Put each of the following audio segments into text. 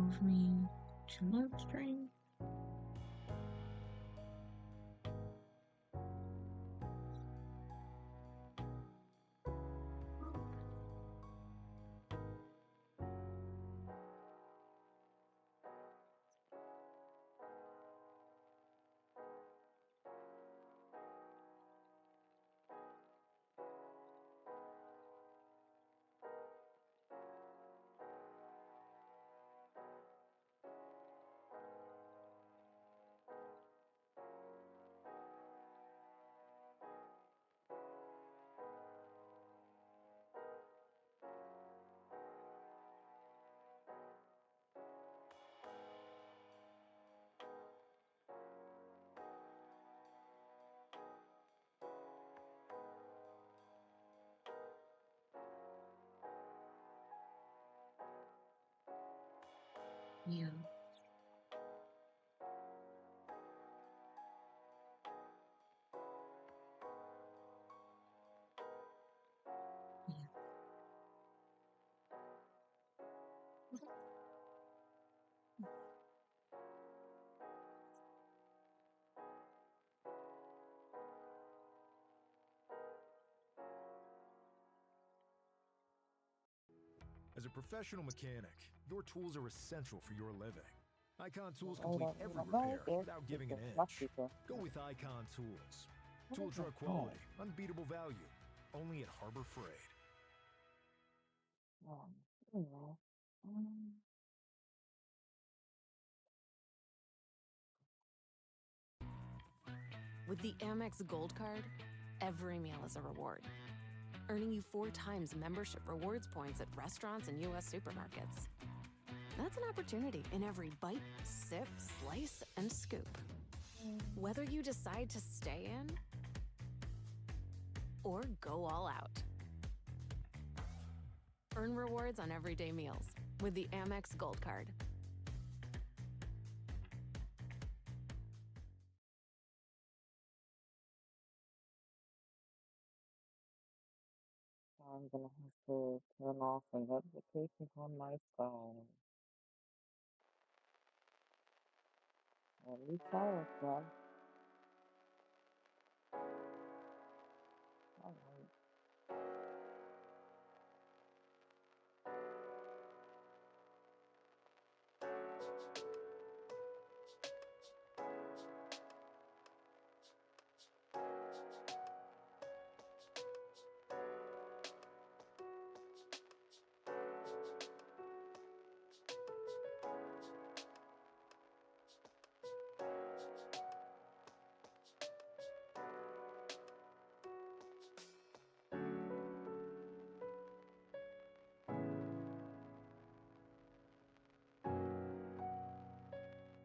move me to live stream. Yeah. Yeah. As a professional mechanic, your tools are essential for your living. Icon tools Hold complete on, every no, repair there's without giving an my inch. speaker. Go with Icon Tools. What Tool is my truck phone? quality, unbeatable value, only at Harbor Freight. Anyway, um, With the Amex Gold Card, every meal is a reward, earning you 4 times membership rewards points at restaurants and U.S. supermarkets. That's an opportunity in every bite, sip, slice, and scoop. Whether you decide to stay in or go all out. Earn rewards on everyday meals with the Amex Gold Card. I'm gonna have to turn off the notifications on my phone. At least I can. Alright.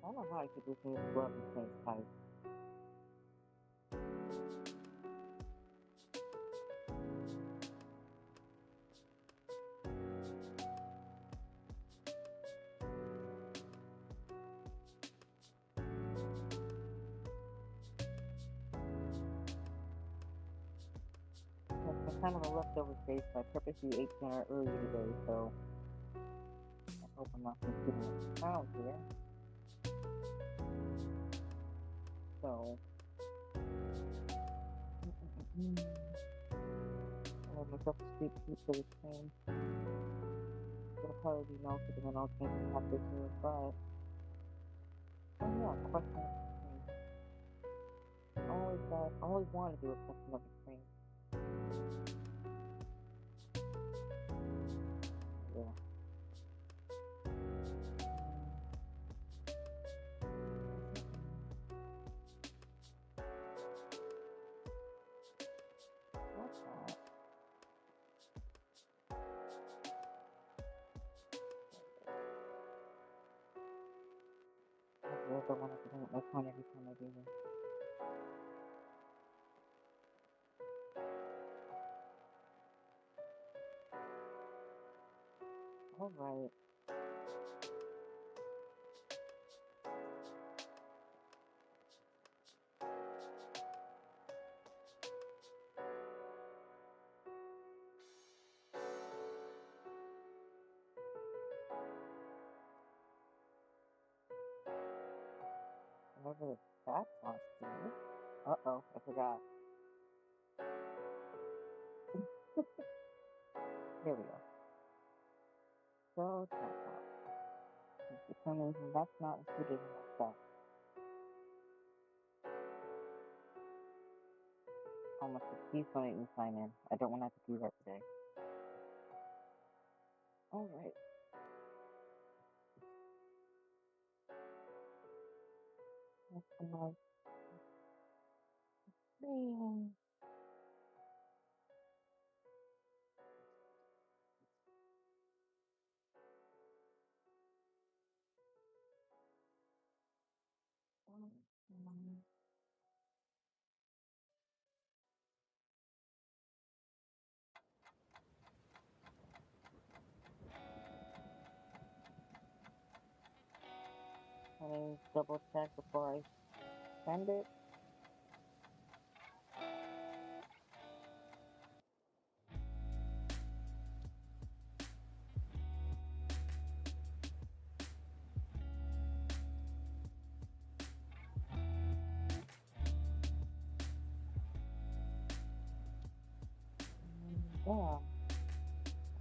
I don't know how I could do things well at the same time. It's kind of a leftover space. I purposely ate dinner earlier today, so I hope I'm not consuming a pound here. So, I have myself a sweet pizza with cream. It'll probably be melted and then I'll drink it after too, but, oh yeah, question of the cream. I always wanted to do a question of the cream. Yeah. What's that? I really don't want to bring up my phone every time I do this. Alright. Whatever the chat wants to do. Uh-oh, I forgot. Here we go. So, chat box. For some reason, that's not included in my stuff. Almost please don't make me sign in. I don't want to have to do that today. Alright. That's enough. Stream. Let me double check before I send it. Yeah.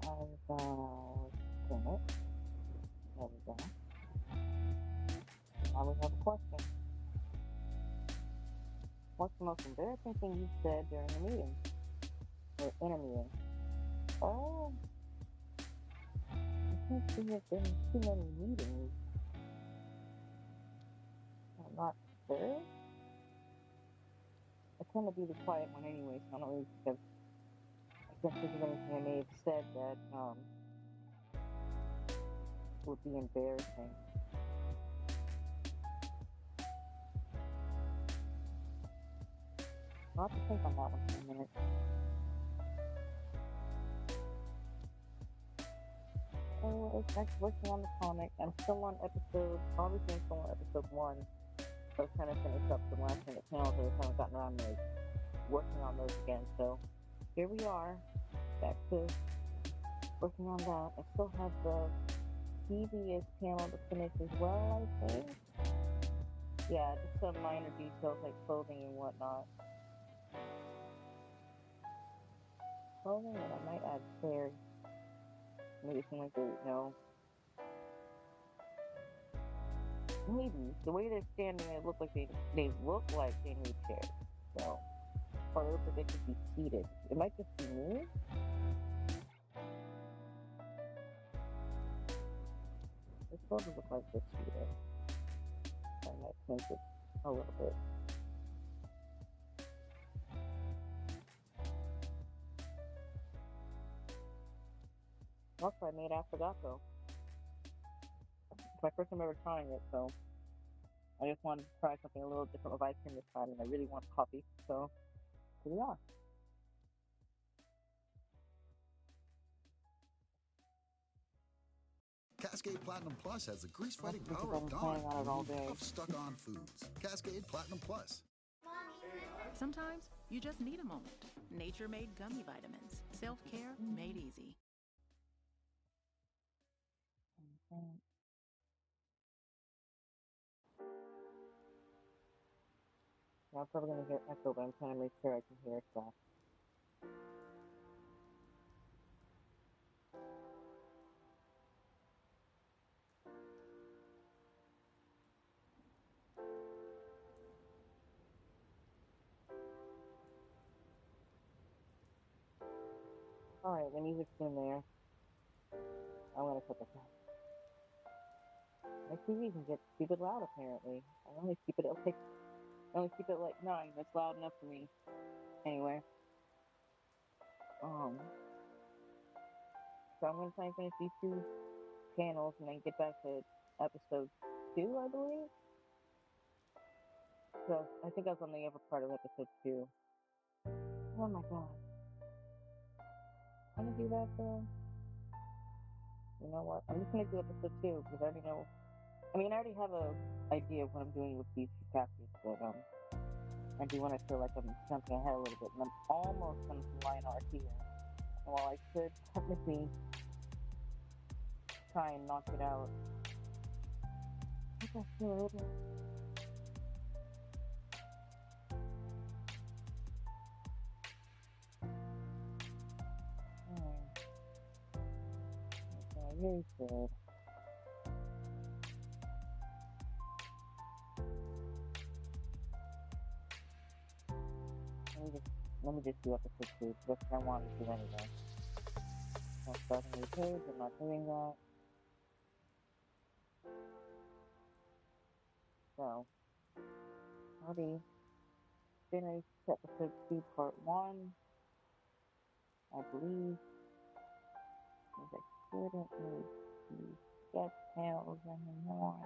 I've seen it. There we go. Now we have a question. What's the most embarrassing thing you said during a meeting? Or in a meeting? Oh, I think there have been too many meetings. I'm not sure. I tend to be the quiet one anyway, so I don't really think I can't think of anything I may have said that would be embarrassing. I'll have to think on that one for a minute. Anyways, next working on the comic. I'm still on obviously I'm still on episode 1. So I was trying to finish up some last minute panels that I haven't gotten around to working on those again. So here we are, back to working on that. I still have the previous panel to finish as well, I think. Yeah, just some minor details like clothing and whatnot. Clothing, and I might add chairs. Maybe something like that, no. Maybe. The way they're standing, they look like they look like they need chairs. So, or it looks like they should be seated. It might just be me. It's supposed to look like they're seated. I might change it a little bit. Also, I made affogato. It's my first time ever trying it, so I just wanted to try something a little different with ice cream this time, and I really want coffee, so here we are. Cascade Platinum Plus has the grease-fighting power of Dawn of stuck-on foods. Cascade Platinum Plus. Sometimes you just need a moment. Nature-made gummy vitamins. Self-care made easy. Yeah, I'm probably going to hear echo, but I'm trying to make sure I can hear stuff. Alright, the music's in there. I'm going to put this on. My TV can get stupid loud, apparently. I only keep it like 9. That's loud enough for me. Anyway. So I'm going to try and finish these 2 panels and then get back to episode 2, I believe. So I think I was on the other part of episode 2. Oh my god. I'm gonna do that though. You know what? I'm just gonna do episode 2 because I already know. I mean, I already have a idea of what I'm doing with these 2 chapters, but I do want to feel like I'm jumping ahead a little bit, and I'm almost done some line art here. And while I could technically try and knock it out, I think I should. Very good. Let me just do episode 2. That's what I wanted to do anyway. I'm starting a new page. I'm not doing that. So, already finished episode 2, part 1. I believe. Because I couldn't make the sketch tails anymore.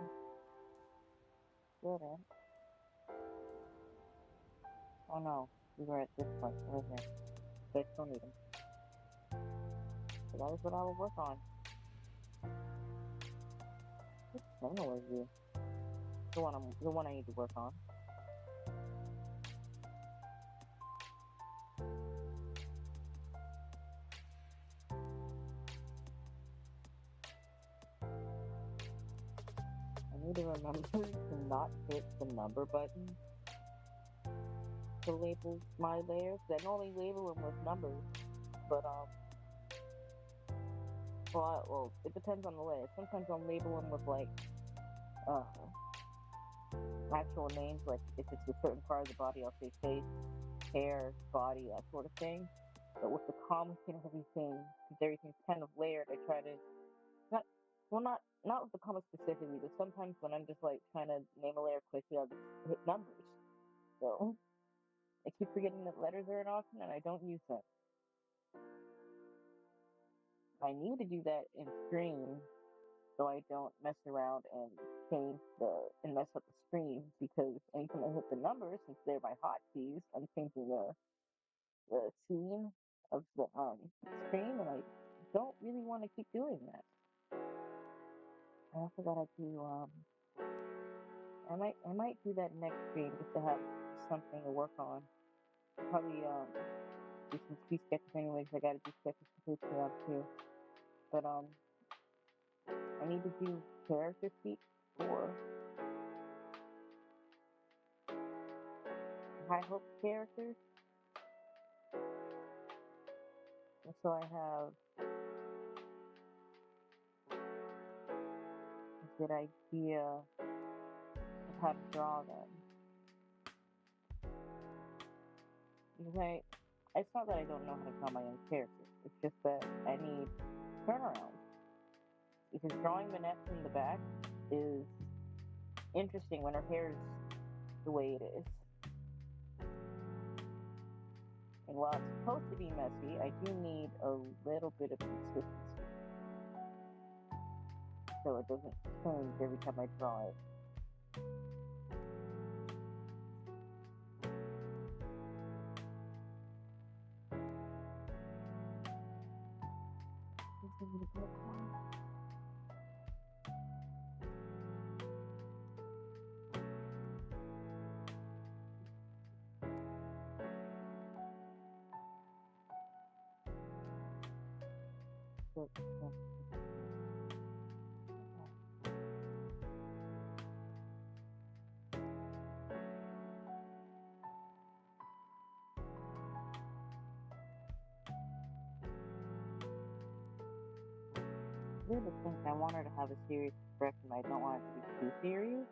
Couldn't. Oh no, we were at this point. Where is it? But I still need them. So that is what I will work on. Which channel is you? The one I need to work on. I need to remember to not hit the number button to label my layers. I normally label them with numbers, but well, it depends on the layer. Sometimes I'll label them with like actual names, like if it's a certain part of the body, I'll say face, hair, body, that sort of thing. But with the comic and everything, because everything's kind of layered, I try to not with the comic specifically, but sometimes when I'm just like trying to name a layer quickly, I'll just hit numbers. So I keep forgetting that letters are an option, and I don't use them. I need to do that in Stream, so I don't mess around and mess up the stream, because anytime I hit the numbers, since they're my hotkeys, I'm changing the scene of the stream, and I don't really want to keep doing that. I also gotta do I might do that next stream just to have something to work on. Probably do some key sketches anyways. I gotta do sketches for Patreon too. But I need to do character sheets for High Hope characters. And so I have a good idea of how to draw them. Because it's not that I don't know how to draw my own characters. It's just that I need turnaround. Because drawing Manette from the back is interesting when her hair is the way it is. And while it's supposed to be messy, I do need a little bit of consistency. So it doesn't change every time I draw it. Here's the thing, I want her to have a serious expression, but I don't want it to be too serious.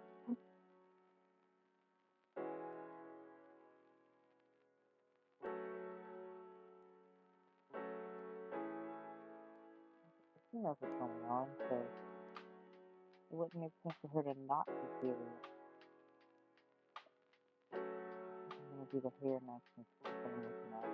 She knows what's going on, so it wouldn't make sense for her to not be serious. I'm gonna do the hair next and see what I'm looking at.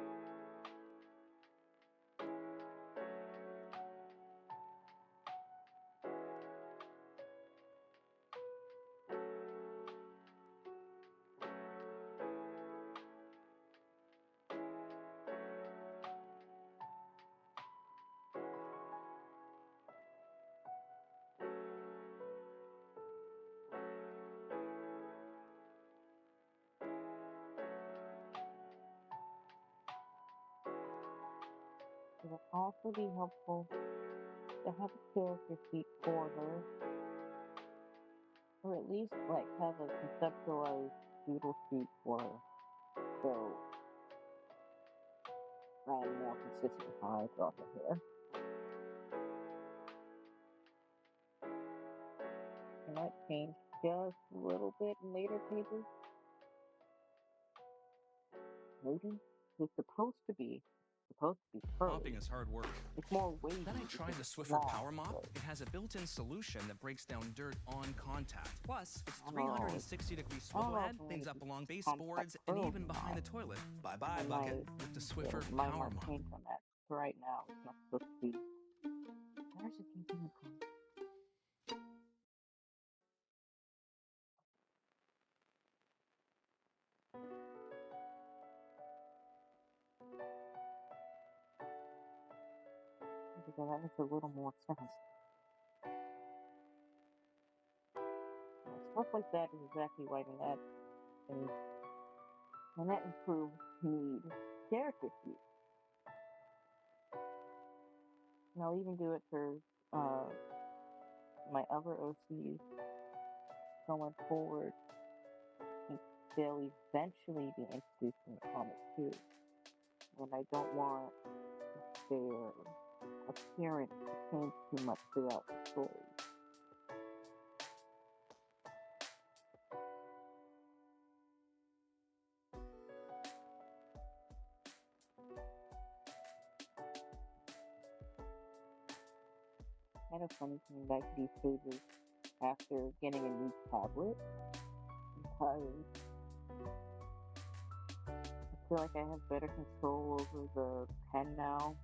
It would also be helpful to have a character sheet for her, or at least like have a conceptualized doodle sheet for her, so I'm more consistent with how I draw her hair. changed just a little bit in later pages. Maybe it's supposed to be Mopping curved. is hard work. It's more wavy. Then I tried the because it's Swiffer long, Power Mop. but It has a built-in solution that breaks down dirt on contact. Plus, its I don't know. 360-degree I don't swivel know head if I'm cleans gonna up be along baseboards compact and curved even or behind not. the toilet. Bye-bye, It bucket, might, with the Swiffer might Power want to Mop. change on that. For right now, it's not supposed to be. Where's it coming from? Because that makes a little more sense. Stuff like that is exactly why Manette improves need character sheets. And I'll even do it for my other OCs going forward. They'll eventually be introduced in the comics too. And I don't want their appearance to change too much throughout the story. Kind of funny coming back to these pages after getting a new tablet because I feel like I have better control over the pen now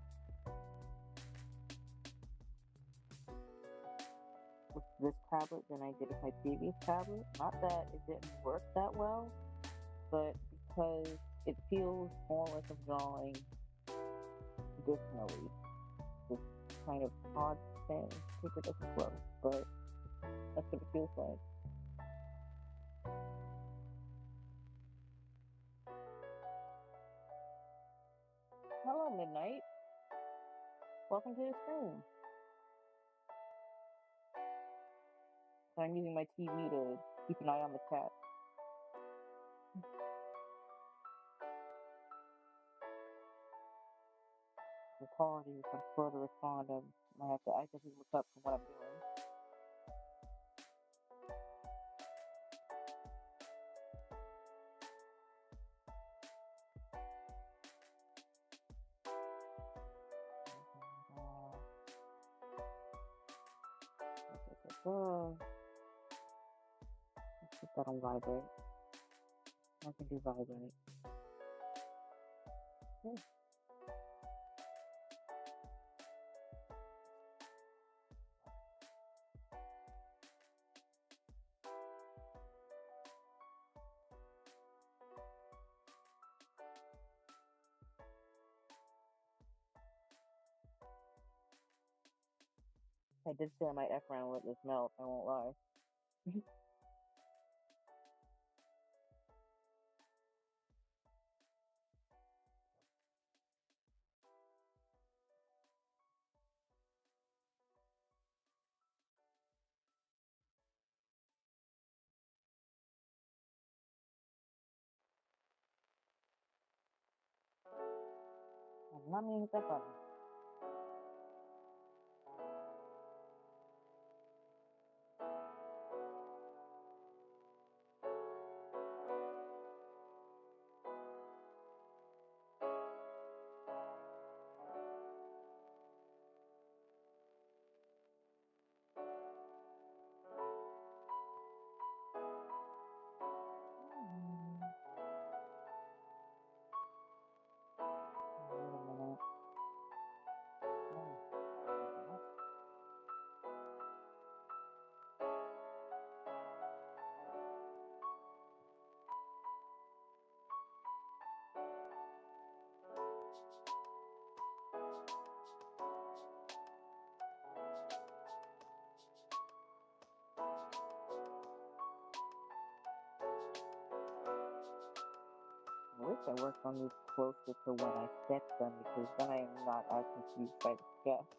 with this tablet than I did with my previous tablet. Not that it didn't work that well, but because it feels more like I'm drawing traditionally. This kind of odd thing. Paper doesn't flow, but that's what it feels like. Hello, Midnight. Welcome to the stream. So I'm using my TV to keep an eye on the chat. Apologies if I'm slow to respond. I have to actively look up from what I'm doing. Let's put that on vibrate. I can do vibrate. Yeah. I did say I might F around with this melt, I won't lie. I'm not meaning that button. Wait a minute. I wish I worked on these closer to when I sketched them because then I am not as confused by the sketch.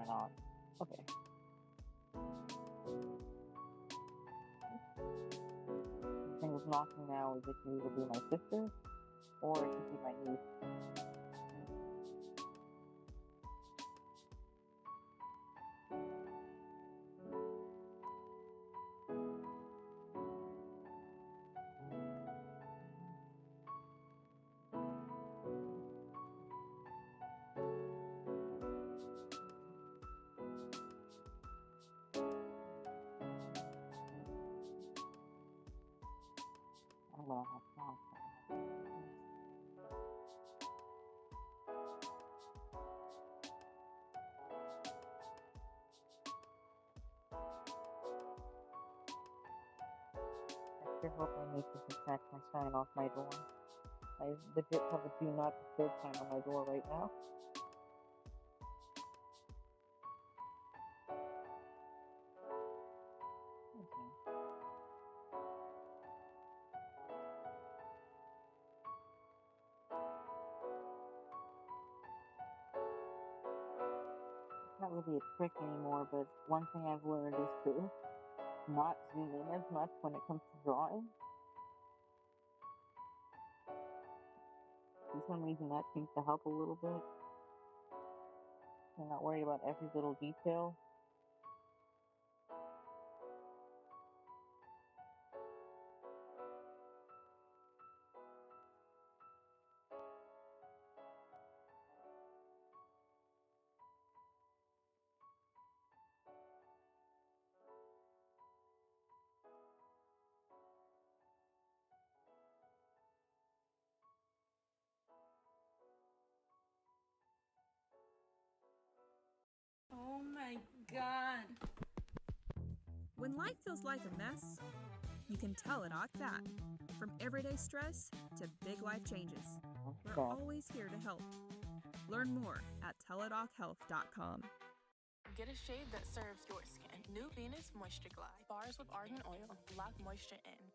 I not? Okay. The thing with knocking now is it can either be my sister or it could be my niece. I'm gonna have to. I sure hope my niece doesn't snatch my sign off my door. I legit have a do not disturb sign on my door right now. Okay. It's not really a trick anymore, but one thing I've learned is to not zoom in as much when it comes to drawing. For some reason, that seems to help a little bit. I'm not worried about every little detail. Oh my god. When life feels like a mess, you can Teladoc that. From everyday stress to big life changes, we're always here to help. Learn more at teladochealth.com. Get a shade that serves your skin. New Venus Moisture Glide. Bars with argan oil. Lock moisture in.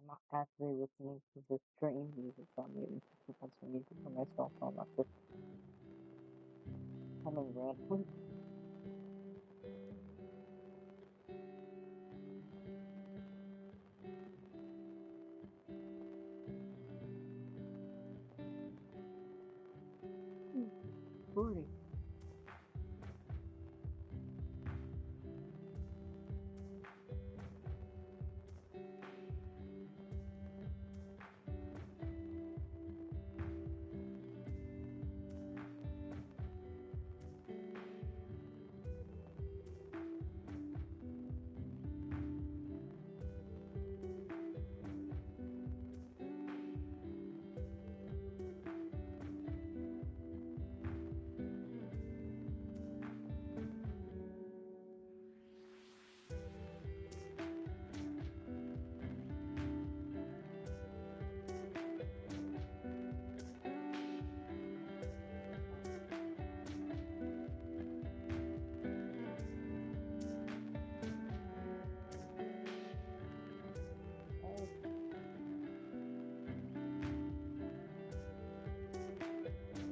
I'm not actually listening to the stream music, so I'm muting to put some music for myself, so I'm not just humming randomly. Booty.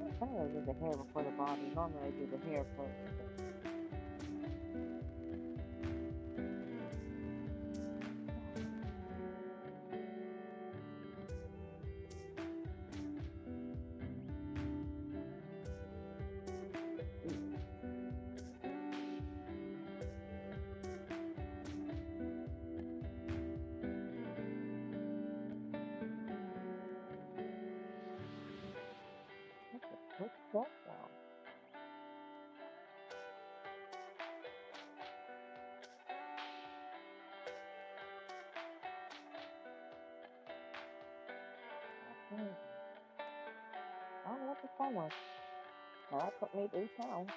I think I did the hair before the body. Normally I do the hair first. What's that sound? I don't know what the phone was. Now that took me 8 sounds.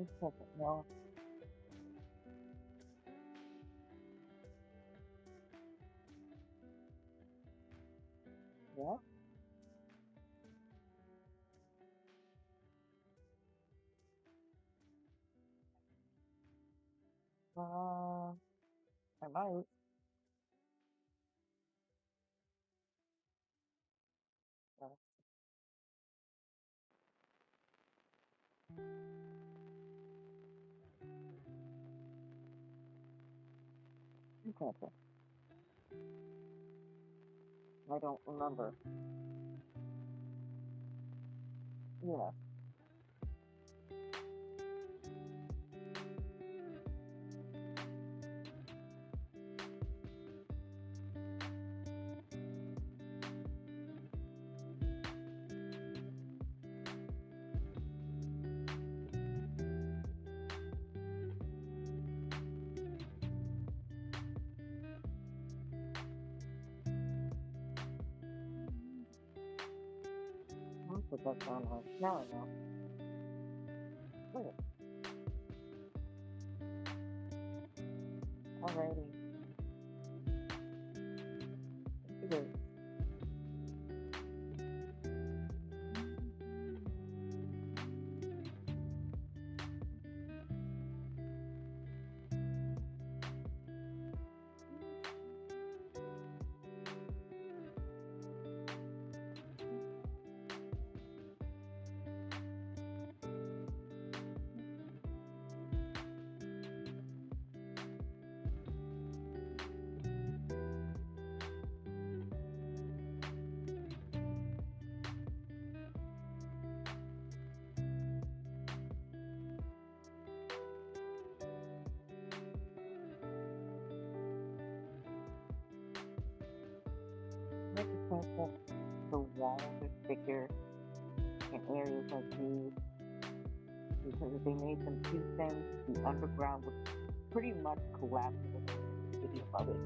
1 second, y'all. Yeah. I might. Yeah. Okay. I don't remember. Yeah. I'll put that down right now. I know. Look. Alrighty. Look at this. I just think that the walls are thicker in areas like these because if they made them too thin, the underground would pretty much collapse into the city above it.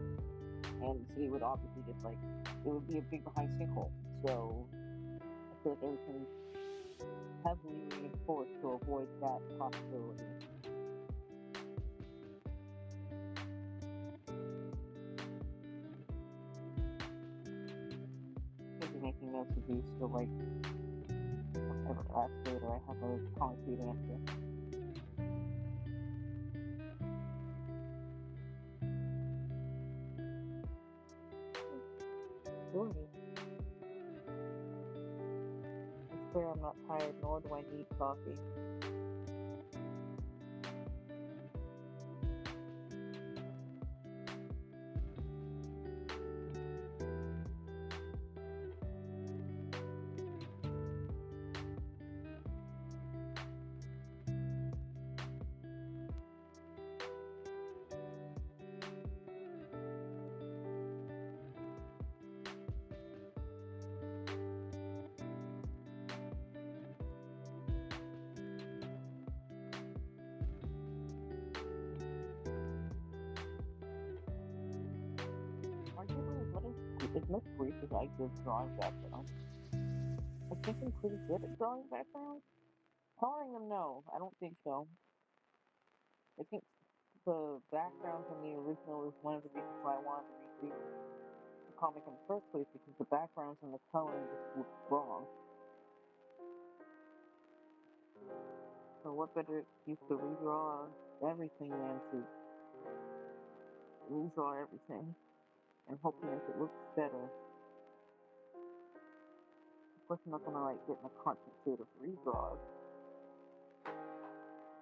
And the city would obviously just it would be a big behind sinkhole. So I feel like everything's heavily reinforced to avoid that possibility. I'll be making notes of these so whatever class later I have a concrete answer. Sorry. I swear I'm not tired, nor do I need coffee. As much grief as I give drawing backgrounds, I think I'm pretty good at drawing backgrounds. Coloring them, no, I don't think so. I think the backgrounds in the original is one of the reasons why I wanted to read the comic in the first place, because the backgrounds and the coloring just looked wrong. So what better excuse to redraw everything than to redraw everything and hoping that it looks better. Of course, I'm not gonna get in a constant state of redraws,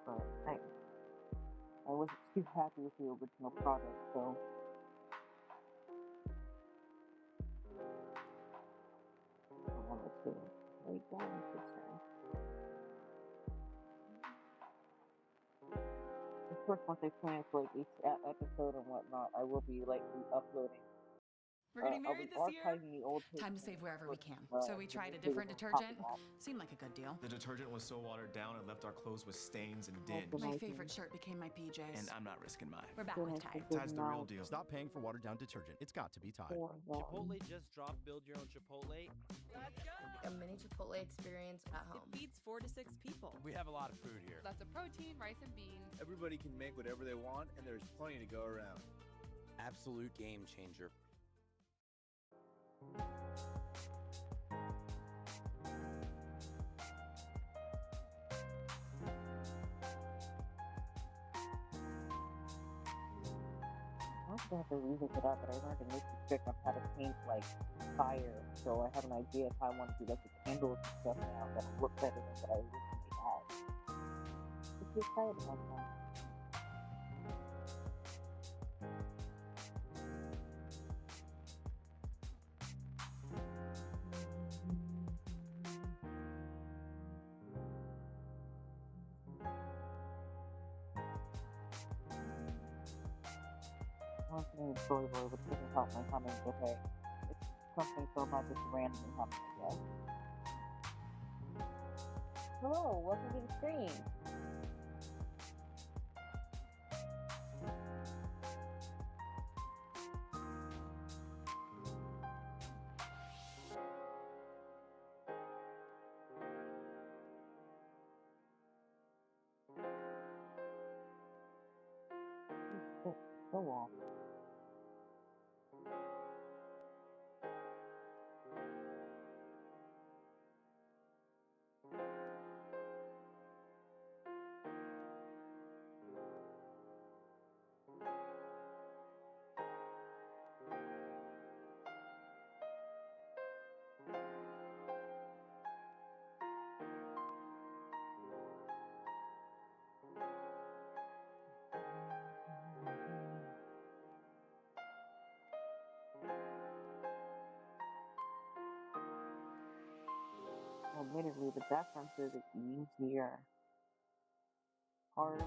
but I wasn't too happy with the original product, so I wanted to lay down this time. Of course, once I plan for each episode and whatnot, I will be re-uploading We're getting married this year. Archiving the old Time to save wherever we can. So we tried a the different video detergent. copy Seemed like a good deal. The detergent was so watered down it left our clothes with stains and dinge. My favorite shirt became my PJs. And I'm not risking mine. We're back with Tide. Tide's the real deal. Stop paying for watered down detergent. It's got to be Tide. Chipotle just dropped Build Your Own Chipotle. Let's go! A mini Chipotle experience at home. It feeds 4 to 6 people. We have a lot of food here. Lots of protein, rice and beans. Everybody can make whatever they want, and there's plenty to go around. Absolute game changer. I also have to revisit that, but I learned a new trick on how to paint like fire, so I have an idea of how I want to do like the candles and stuff now that look better than what I originally had. It's exciting like that. I was doing a storyboard, which doesn't help my humming, but hey, it's something so much just randomly humming, I guess. Hello, welcome to the stream. So long. Admittedly, the background is easier. Harder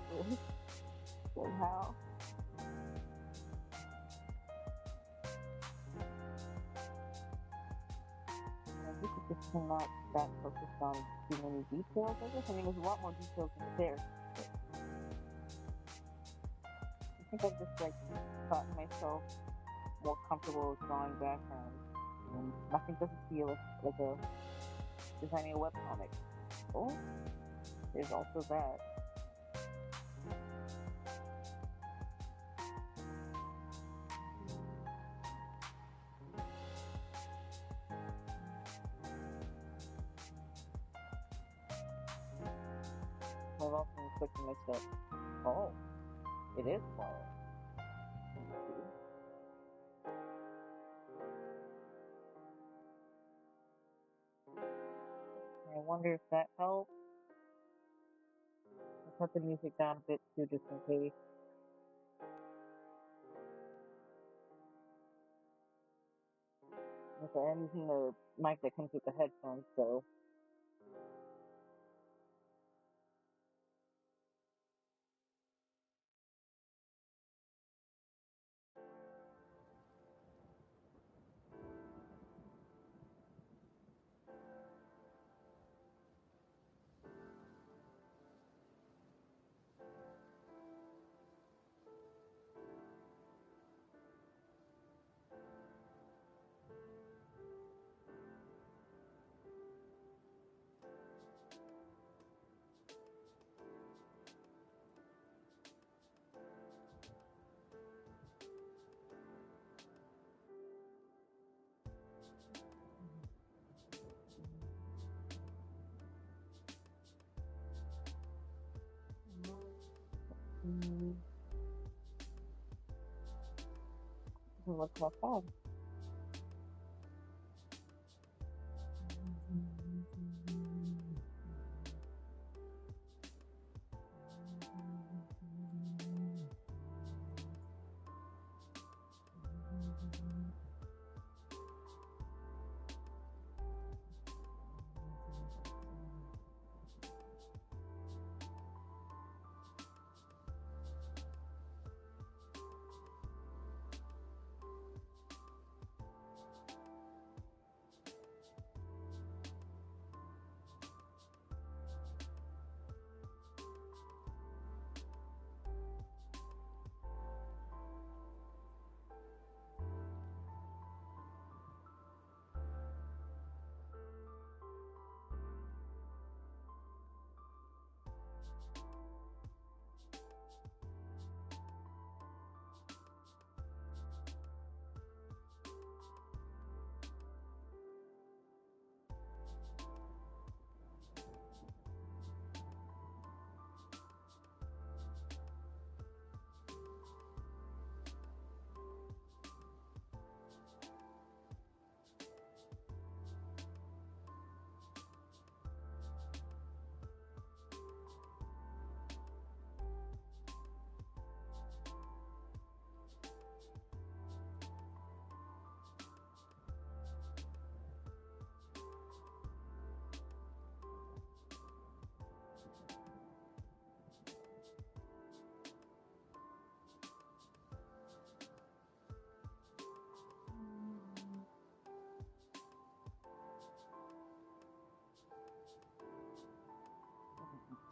somehow. I think it's just not that focused on too many details, I guess. I mean, there's a lot more details in there. I think I've just, like, gotten myself more comfortable with drawing backgrounds. And nothing doesn't feel like a designing a webcomic. Oh, there's also that. I've also been clicking myself. Oh, it is quiet. I wonder if that helps. I cut the music down a bit too, just in case. Okay, I'm using the mic that comes with the headphones, so. Look how fun.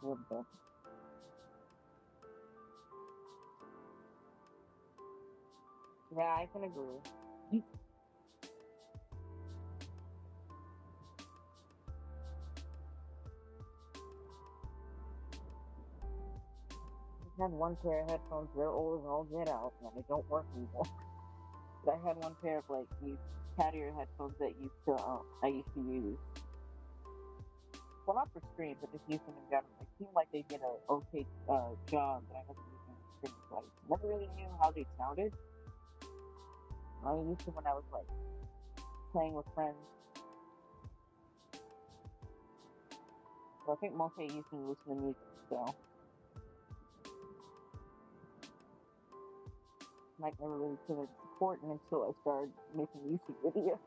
little bit. Yeah, I can agree. I had one pair of headphones, they're old and all get out, and they don't work anymore. But I had one pair of like these cat ear headphones that I used to use. Well, not for stream, but just use them in general. It seemed like they did a okay job, but I never used them for stream, so I never really knew how they sounded. I used them when I was like playing with friends. So I think mostly I used them to listen to music, so. Like never really could support it until I started making YouTube videos.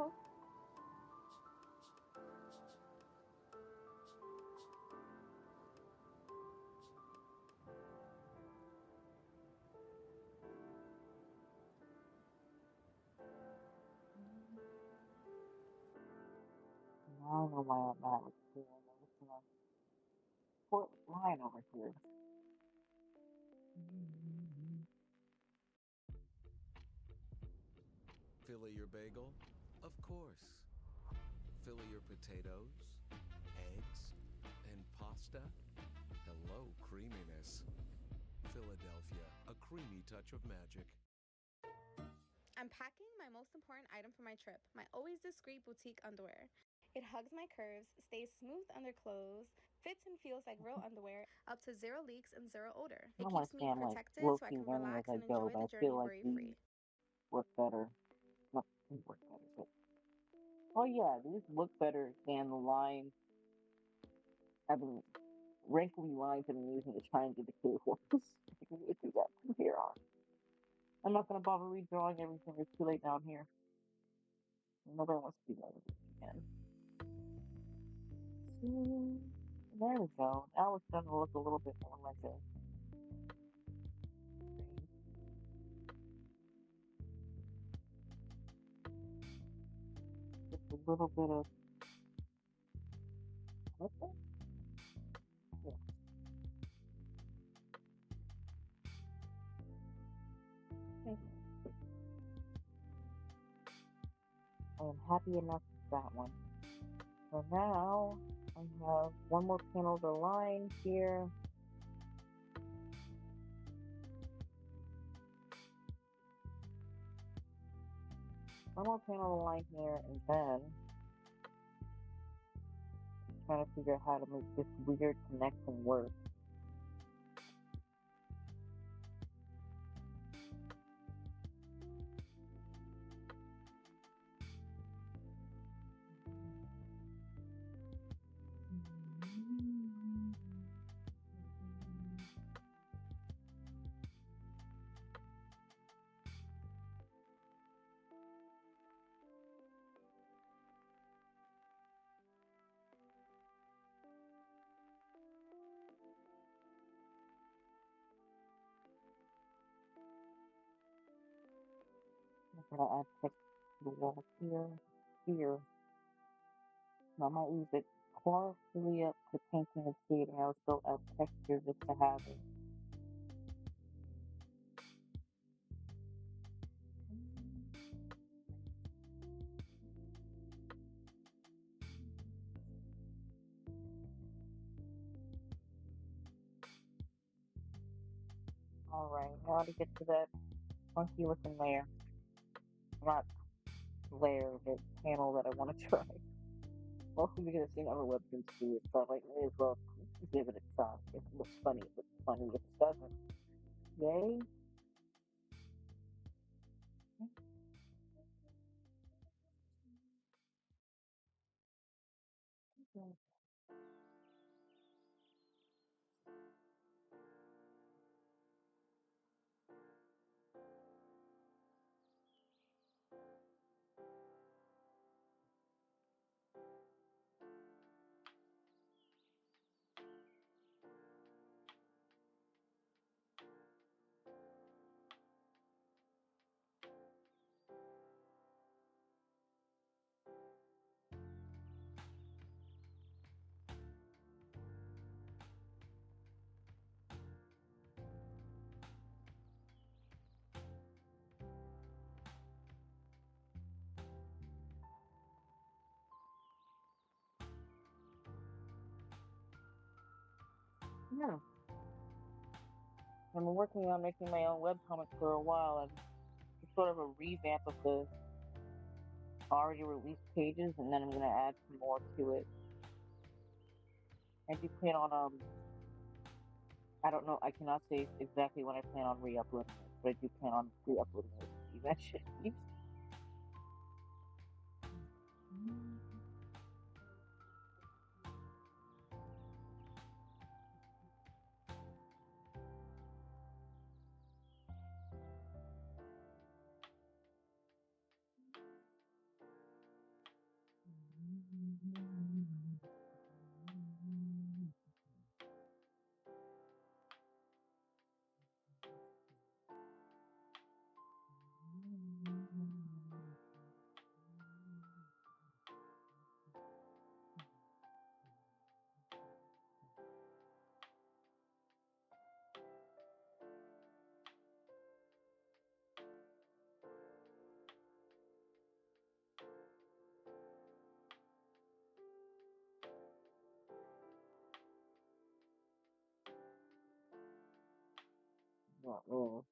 I don't know why I'm not here. I'm a short line over here. Fillet your bagel? Of course. Fillet your potatoes, eggs, and pasta? Hello, creaminess. Philadelphia, a creamy touch of magic. I'm packing my most important item for my trip, my always discreet boutique underwear. It hugs my curves, stays smooth under clothes, fits and feels like real underwear, up to 0 leaks and 0 odor. It I want keeps to me say I'm like protected low so I key can learning as relax I and go, enjoy but I the journey feel like worry-free. these work better. Not work better, but oh yeah, these look better than the lines. I've been wrinkly lines I've been using to try and do the cables. I can do that from here on. I'm not gonna bother redrawing everything. It's too late down here. Nobody wants to do that again. There we go. Now it's starting to look a little bit more like a just a little bit of what's that? Yeah. Okay. I am happy enough with that one. So now I have one more panel to line here. One more panel to line here, and then I'm trying to figure out how to make this weird connection work. I'm gonna add text to the wall here. And I might leave it partially up to painting and shading. I will still add texture just to have it. Alright, now to get to that funky looking layer. Not layer, but panel that I want to try. Mostly because I've seen other webtoons do it, so I'm like, may as well give it a shot. If it looks funny, it looks funny. If it doesn't, yay. Yeah. I've been working on making my own webcomic for a while, and it's sort of a revamp of the already released pages, and then I'm gonna add some more to it. I do plan on I don't know, I cannot say exactly when I plan on re-uploading it, but I do plan on re-uploading it eventually. Not really.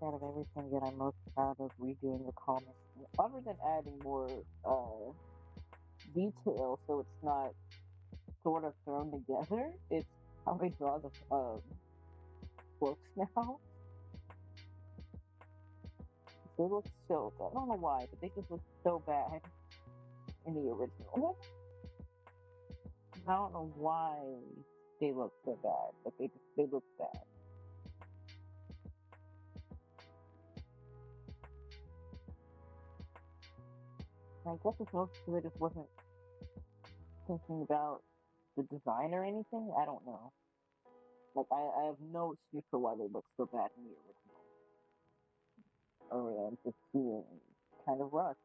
Out of everything that I'm most proud of redoing the comic, other than adding more detail so it's not sort of thrown together, it's how I draw the books now. They look so bad. I don't know why, but they just look so bad in the original. I don't know why they look so bad, but they look bad. I guess it's mostly because I just wasn't thinking about the design or anything. I don't know. Like, I have no excuse for why they look so bad in the original. Or I'm just being kind of rushed.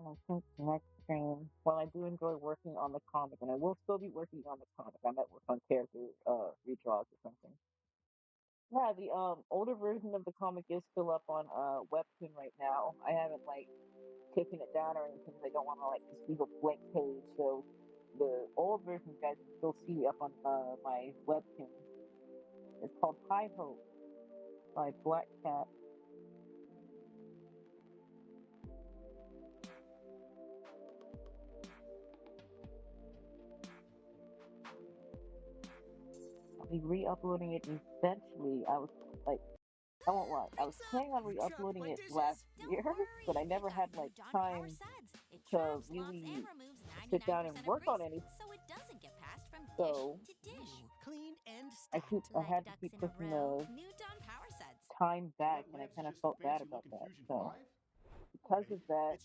I think next stream, while I do enjoy working on the comic, and I will still be working on the comic, I might work on character redraws or something. Yeah, the older version of the comic is still up on Webtoon right now. I haven't like taken it down or anything because I don't want to like just leave a blank page. So the old version you guys can still see up on my Webtoon. It's called High Hope by Black Cat. I'll be re-uploading it eventually. I was like, I won't lie. I was planning on re-uploading it last year, but I never had like time to really sit down and work on anything. So I had to keep pushing the time back, and I kind of felt bad about that. So because of that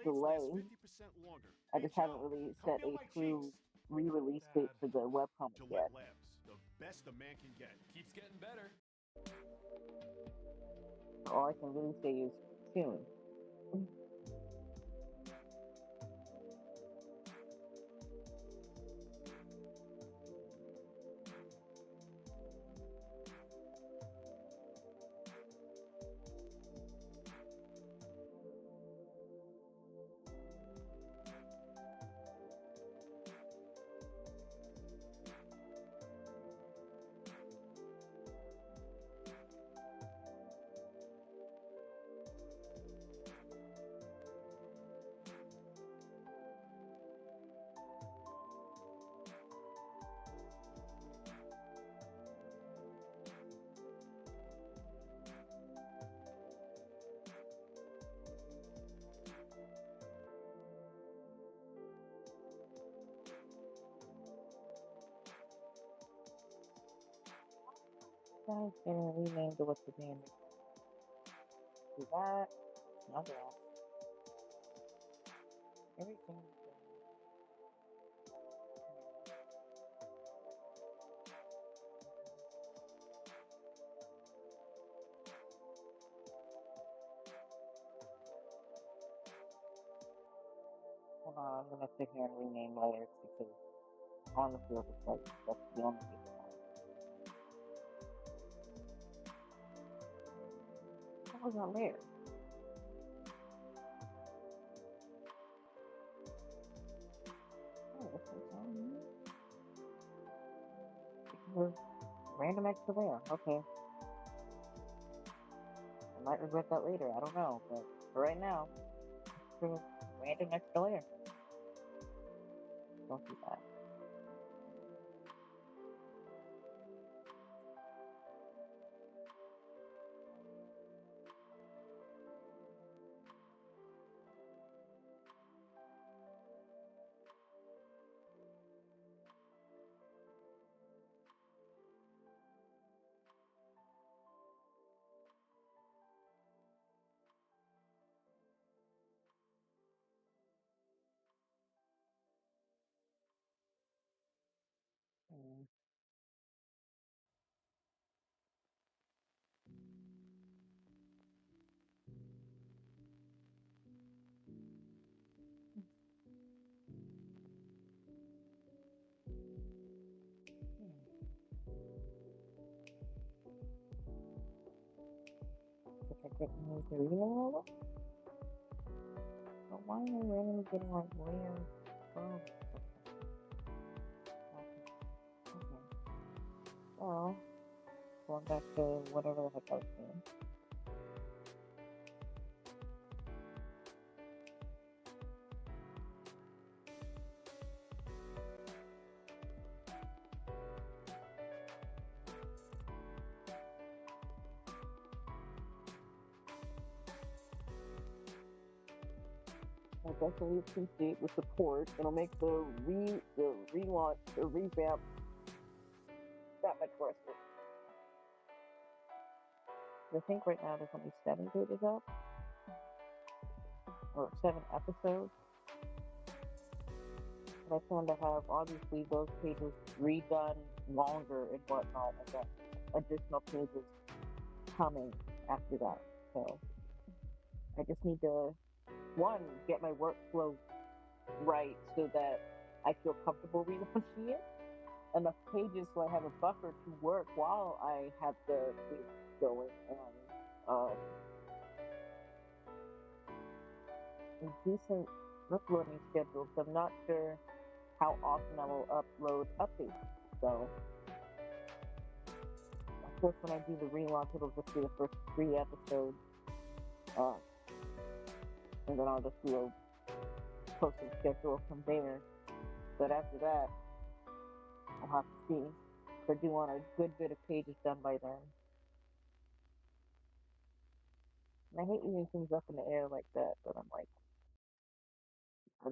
delay, I just haven't really set a true re-release date for the webcomic yet. The best a man can get. Keeps getting better. All I can really say is soon. Guys, getting renamed to what's the name? Do that. Not that. Everything. Hold on, I'm gonna sit here and rename layers because honestly, it's like that's the only reason why. That was not layer. Oh, this is because random extra layer. Okay. I might regret that later. I don't know, but for right now, random extra layer. Don't do that. I didn't need to read all of it. But why am I randomly getting like layers from? Okay. Well, going back to whatever the heck I was doing. I definitely appreciate the support. It'll make the relaunch, the revamp that much worth it. I think right now there's only 7 pages up, or 7 episodes. And I plan to have obviously those pages redone longer and whatnot, and then additional pages coming after that. So I I just need to, one, get my workflow right so that I feel comfortable relaunching it. Enough pages so I have a buffer to work while I have the thing going, and a decent uploading schedule. So I'm not sure how often I will upload updates. So, of course, when I do the relaunch, it'll just be the first 3 episodes, and then I'll just do a posting schedule from there. But after that, I'll have to see. I do want a good bit of pages done by then. And I hate leaving things up in the air like that, but I'm like, I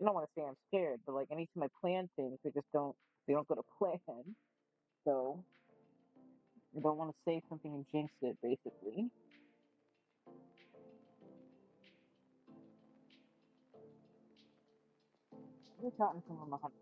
don't want to say I'm scared, but like anytime I plan things, they don't go to plan. So I don't want to say something and jinx it, basically. We're talking from a hundred.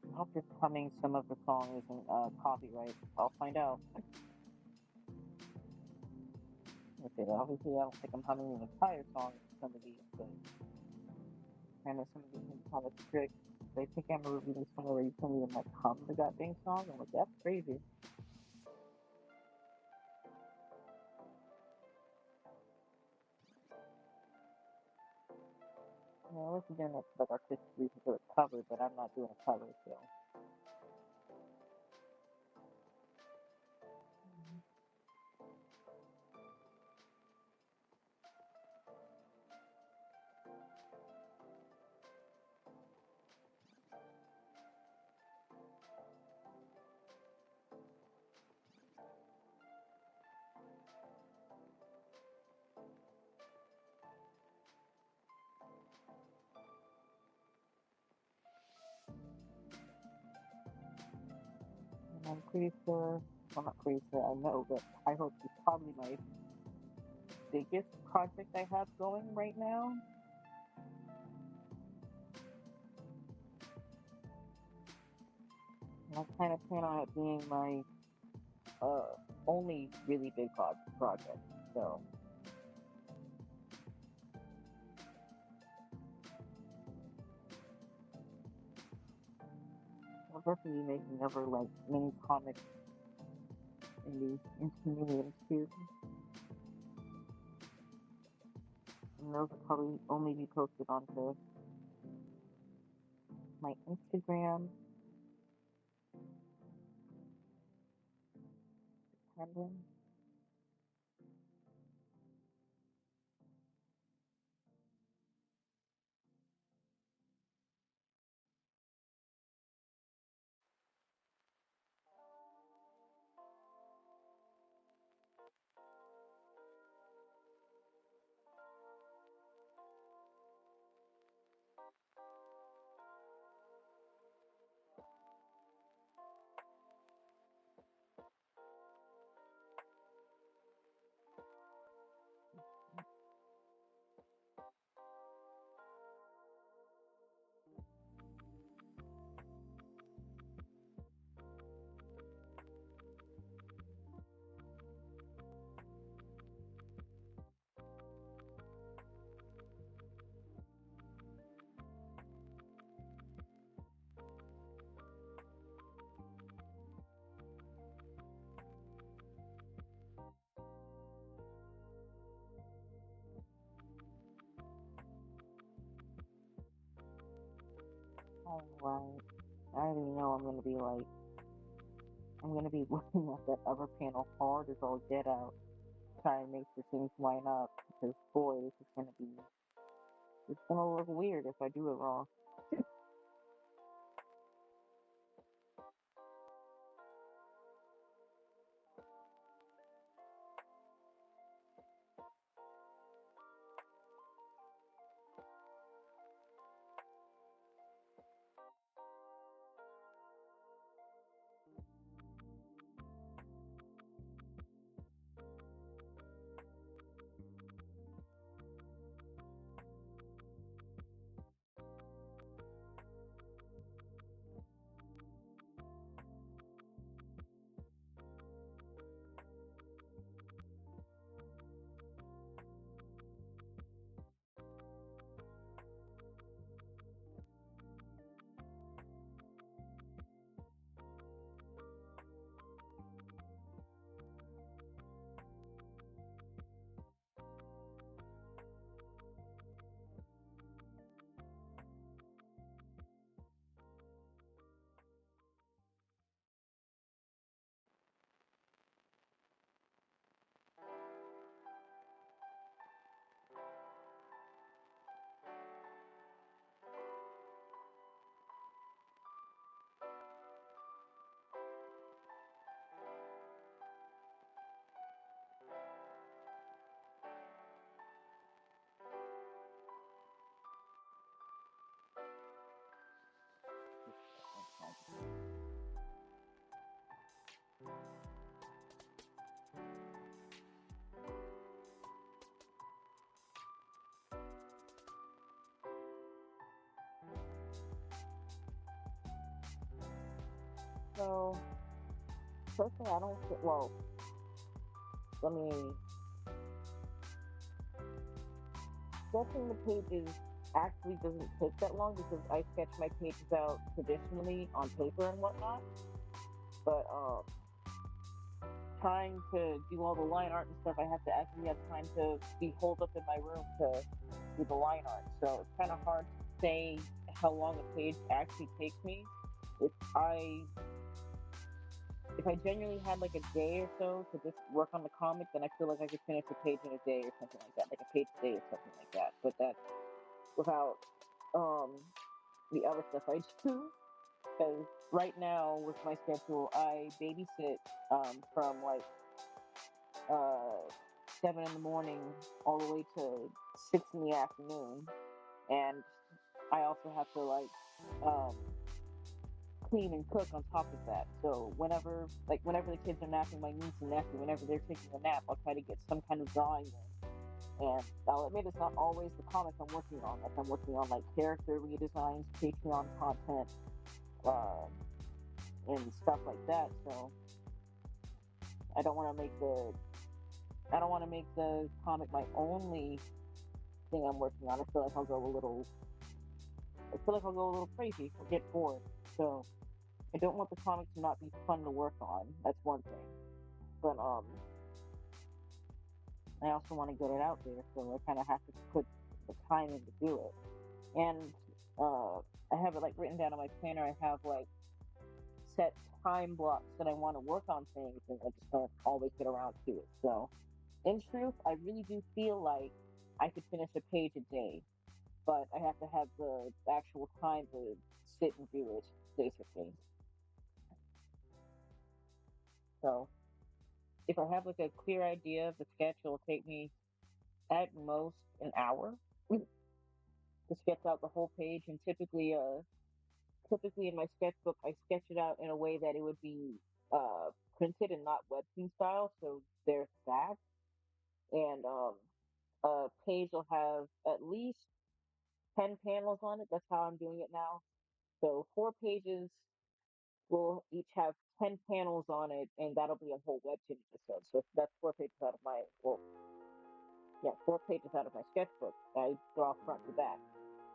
I hope this humming some of the song isn't copyright. I'll find out. Okay, obviously I don't think I'm humming the entire song in some of these, but kind of some of these things kind of strict. They think I'm reviewing somewhere where you can't even like hum the goddamn song. I'm like, that's crazy. Yeah, unless you're doing it for like artistic reasons or a cover, but I'm not doing a cover, so. And I'm pretty sure, well, not pretty sure, I know, but I hope it's probably my biggest project I have going right now. And I kind of plan on it being my only really big project, so. I'll definitely be making other like mini comics in these intermediate too. And those will probably only be posted onto my Instagram. Depending. Alright. I already know I'm gonna be looking at that other panel hard as all get out, trying to make the things line up, because boy, it's gonna look weird if I do it wrong. personally, I don't. Well, let me. Sketching the pages actually doesn't take that long because I sketch my pages out traditionally on paper and whatnot. But trying to do all the line art and stuff, I have to actually have time to be holed up in my room to do the line art. So it's kind of hard to say how long a page actually takes me. If I genuinely had like a day or so to just work on the comic, then I feel like I could finish a page in a day or something like that, like a page a day or something like that. But that's without the other stuff I do. Because right now with my schedule, I babysit from like 7 in the morning all the way to 6 in the afternoon, and I also have to like clean and cook on top of that. So whenever the kids are napping, my niece and nephew, whenever they're taking a nap, I'll try to get some kind of drawing in. And I'll admit it's not always the comic I'm working on. Like I'm working on like character redesigns, Patreon content, and stuff like that. So I don't want to make the comic my only thing I'm working on. I feel like I'll go a little crazy or get bored. So I don't want the comic to not be fun to work on. That's one thing. But I also want to get it out there, so I kind of have to put the time in to do it. And I have it like written down on my planner. I have like set time blocks that I want to work on things, and I just don't always get around to it. So, in truth, I really do feel like I could finish a page a day, but I have to have the actual time to sit and do it, basically. So, if I have like a clear idea of the sketch, it'll take me at most an hour to sketch out the whole page. And typically in my sketchbook, I sketch it out in a way that it would be printed and not webtoon style. So there's that. And a page will have at least 10 panels on it. That's how I'm doing it now. So 4 pages will each have 10 panels on it, and that'll be a whole webtoon episode. So that's 4 pages out of my 4 pages out of my sketchbook. I draw front to back.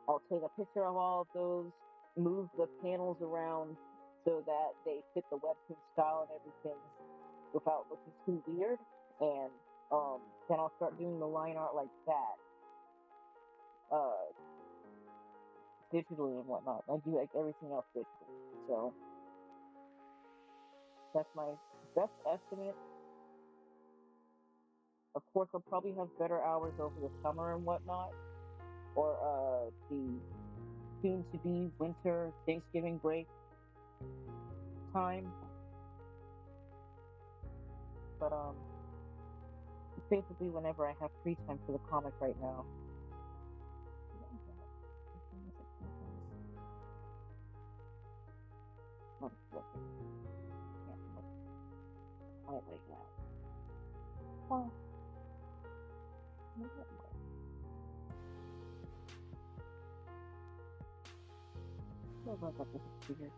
I'll take a picture of all of those, move the panels around so that they fit the webtoon style and everything without looking too weird. And then I'll start doing the line art like that, digitally and whatnot. I do like everything else digitally. So that's my best estimate. Of course, I'll probably have better hours over the summer and whatnot, or the soon-to-be winter Thanksgiving break time. But basically whenever I have free time for the comic right now. Not looking. Can't look quite right now. Well, what about this figure?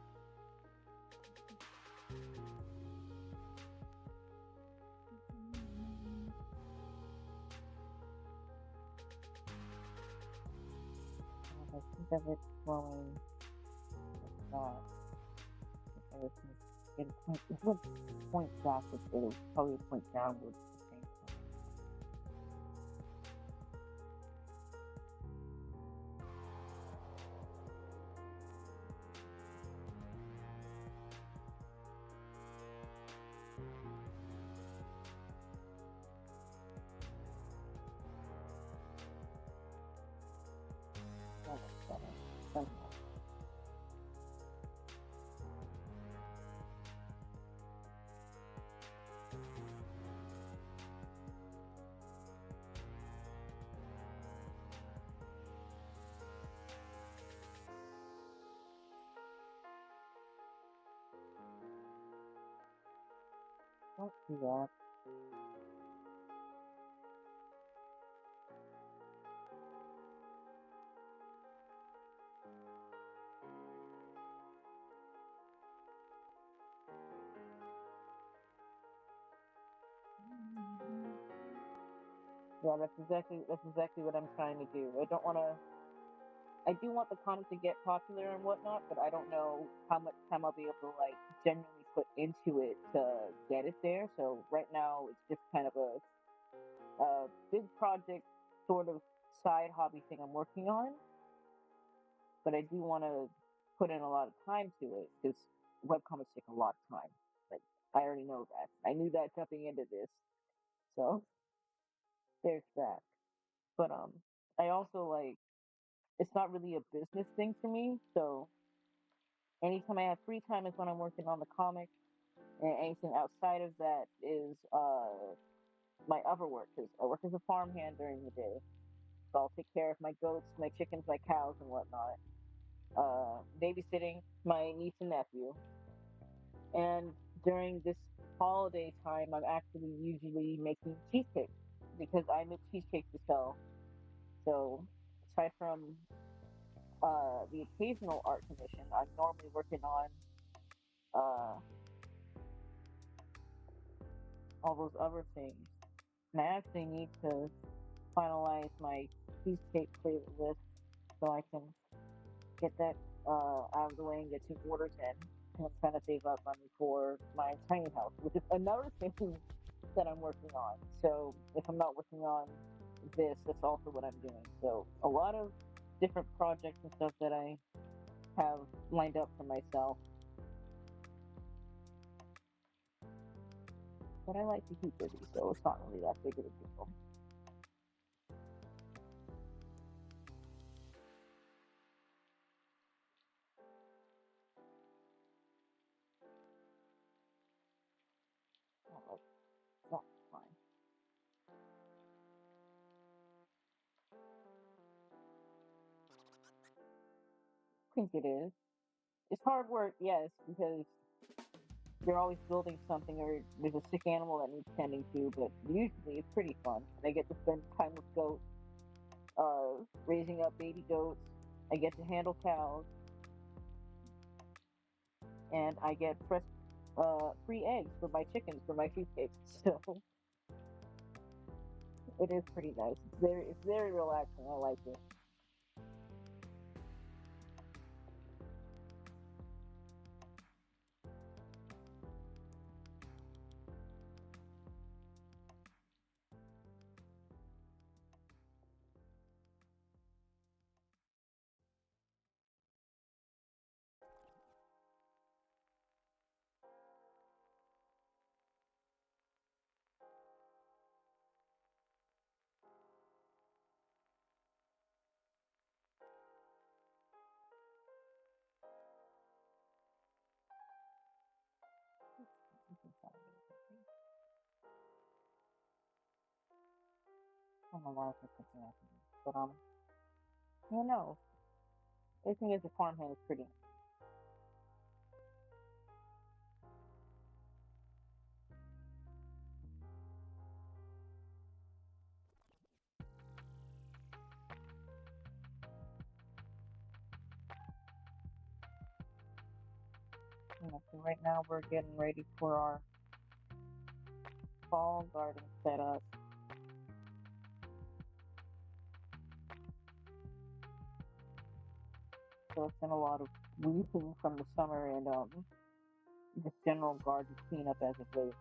I think of it flowing like that. It would point backwards, but it would probably point downwards at the same time. Somehow. Don't do that. Yeah, that's exactly what I'm trying to do. I don't want to. I do want the comic to get popular and whatnot, but I don't know how much time I'll be able to like genuinely put into it to get it there. So right now it's just kind of a big project, sort of side hobby thing I'm working on. But I do want to put in a lot of time to it because webcomics take a lot of time. Like I already know that. I knew that jumping into this. So there's that. But I also like it's not really a business thing for me. So anytime I have free time is when I'm working on the comic, and anything outside of that is my other work. Because I work as a farmhand during the day, so I'll take care of my goats, my chickens, my cows, and whatnot. Babysitting my niece and nephew, and during this holiday time, I'm actually usually making cheesecakes because I make cheesecakes to sell. So aside from the occasional art commission, I'm normally working on uh, all those other things. And I actually need to finalize my cheesecake flavor list so I can get that out of the way and get some orders in and kind of save up money for my tiny house, which is another thing that I'm working on. So if I'm not working on this, that's also what I'm doing. So a lot of different projects and stuff that I have lined up for myself. But I like to keep busy, so it's not really that big of a deal. Oh, that's fine. I think it is. It's hard work, yes, because you're always building something or there's a sick animal that needs tending to, but usually it's pretty fun. And I get to spend time with goats, raising up baby goats. I get to handle cows, and I get fresh, free eggs for my chickens for my cheesecakes. So it is pretty nice. It's very relaxing. I like it. I don't know why I keep thinking after this, but you know, everything as a farmhand is pretty. You know, so right now we're getting ready for our fall garden setup. So it's been a lot of weeping from the summer and just general garden cleanup as of late.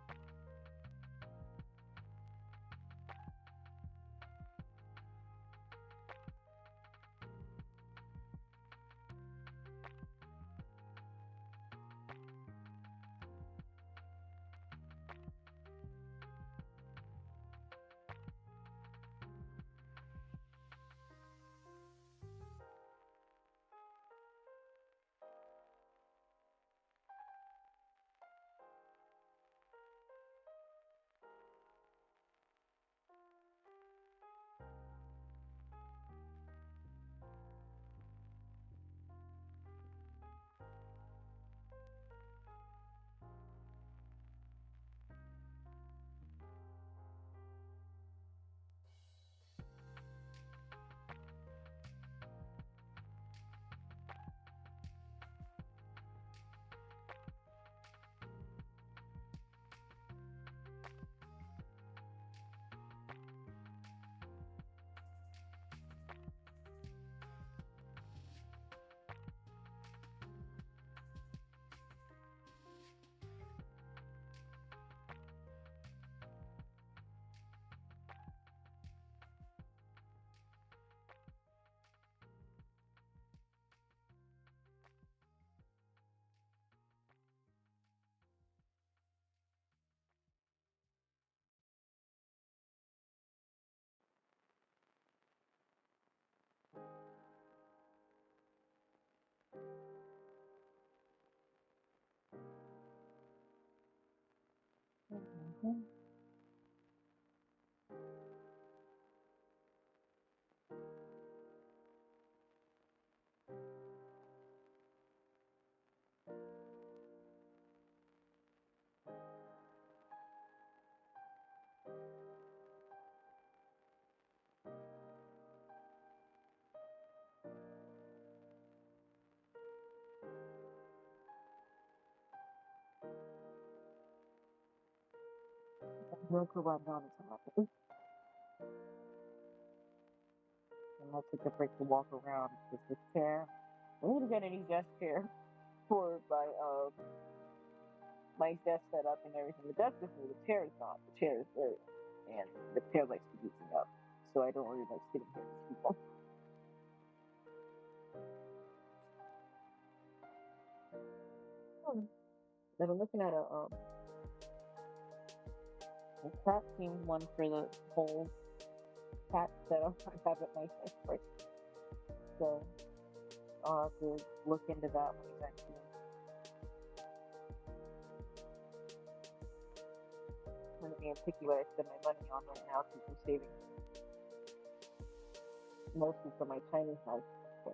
Mm-hmm. Roku about donuts on my face. And I took a break to walk around because this chair. I need to get a new desk chair for my desk setup and everything. The desk is new, the chair is not. The chair is there, and the chair likes to be using up, so I don't really like sitting here with people. I've been looking at a cat themed one for the whole cat setup I have at my desk, right? So I'll have to look into that when eventually. I'm being picky what I spend my money on right now because I'm saving mostly for my tiny house. So.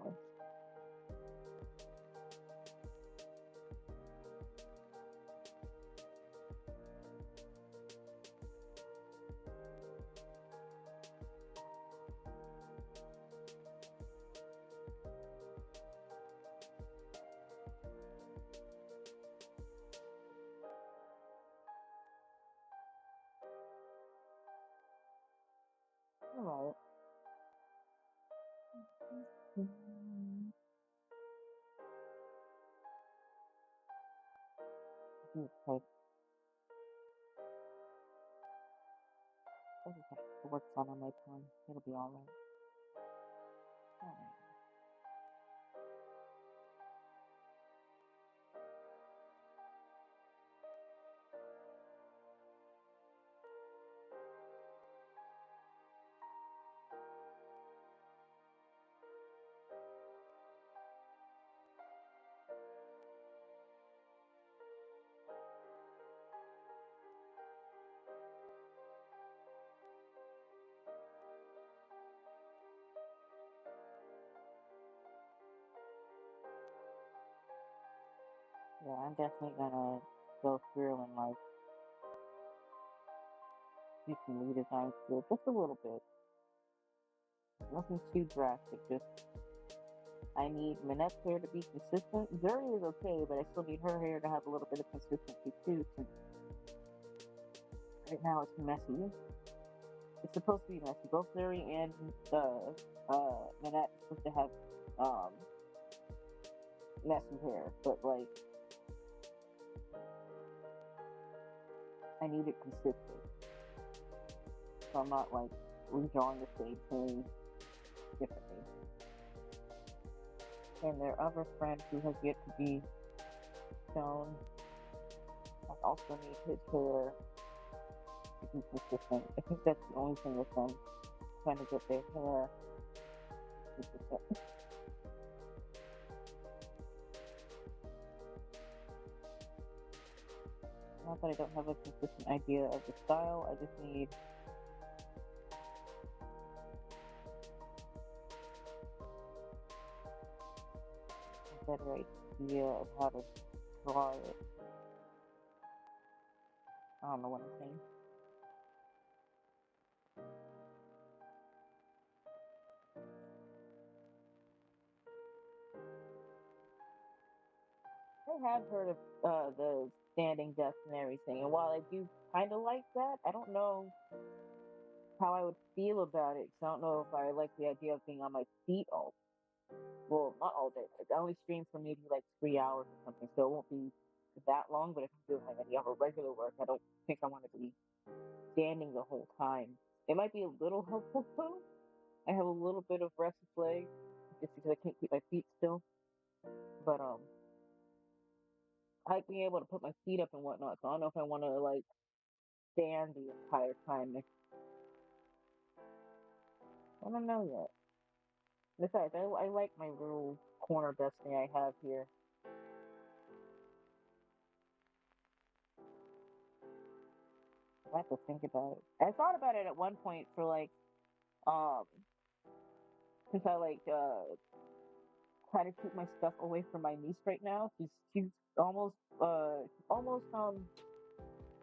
Alright. Okay. I just have to work on my time. It'll be alright. Alright. Yeah, I'm definitely gonna go through and like do some redesigns to it, just a little bit. Nothing too drastic, just I need Minette's hair to be consistent. Zuri is okay, but I still need her hair to have a little bit of consistency too, since right now it's messy. It's supposed to be messy. Both Zuri and Minette are supposed to have messy hair, but like I need it consistent. So I'm not like redrawing the same thing differently. And their other friend who has yet to be shown, I also need his hair to be consistent. I think that's the only thing with them, trying to get their hair consistent. Not that I don't have a consistent idea of the style, I just need a better idea of how to draw it. I don't know what I'm saying. I have heard of the standing desk and everything, and while I do kind of like that, I don't know how I would feel about it. Cause I don't know if I like the idea of being on my feet not all day. Like, I only stream for maybe like 3 hours or something, so it won't be that long. But if I'm doing like any other regular work, I don't think I want to be standing the whole time. It might be a little helpful though. I have a little bit of restless legs just because I can't keep my feet still. But I like being able to put my feet up and whatnot. So I don't know if I want to like stand the entire time. I don't know yet. Besides, I like my little corner destiny I have here. I have to think about it. I thought about it at one point for like, since I like try to keep my stuff away from my niece right now. She's almost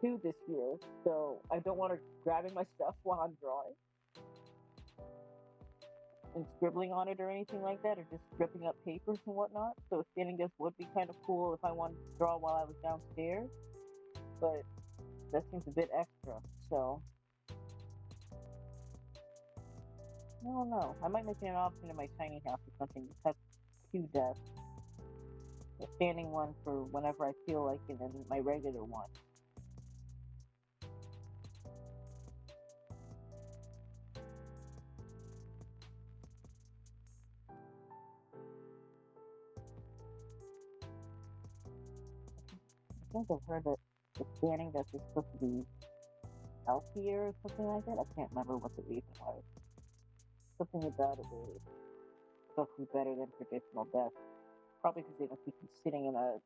2 this year, so I don't want her grabbing my stuff while I'm drawing and scribbling on it or anything like that, or just ripping up papers and whatnot. So standing desk would be kind of cool if I wanted to draw while I was downstairs, but that seems a bit extra. So I don't know. I might make it an option in my tiny house or something to have 2 desks. A standing one for whenever I feel like it, and my regular one. I think I've heard that the standing desk is supposed to be healthier or something like that. I can't remember what the reason was. Something about it is supposed to be better than traditional desks. Probably because they don't keep you sitting in a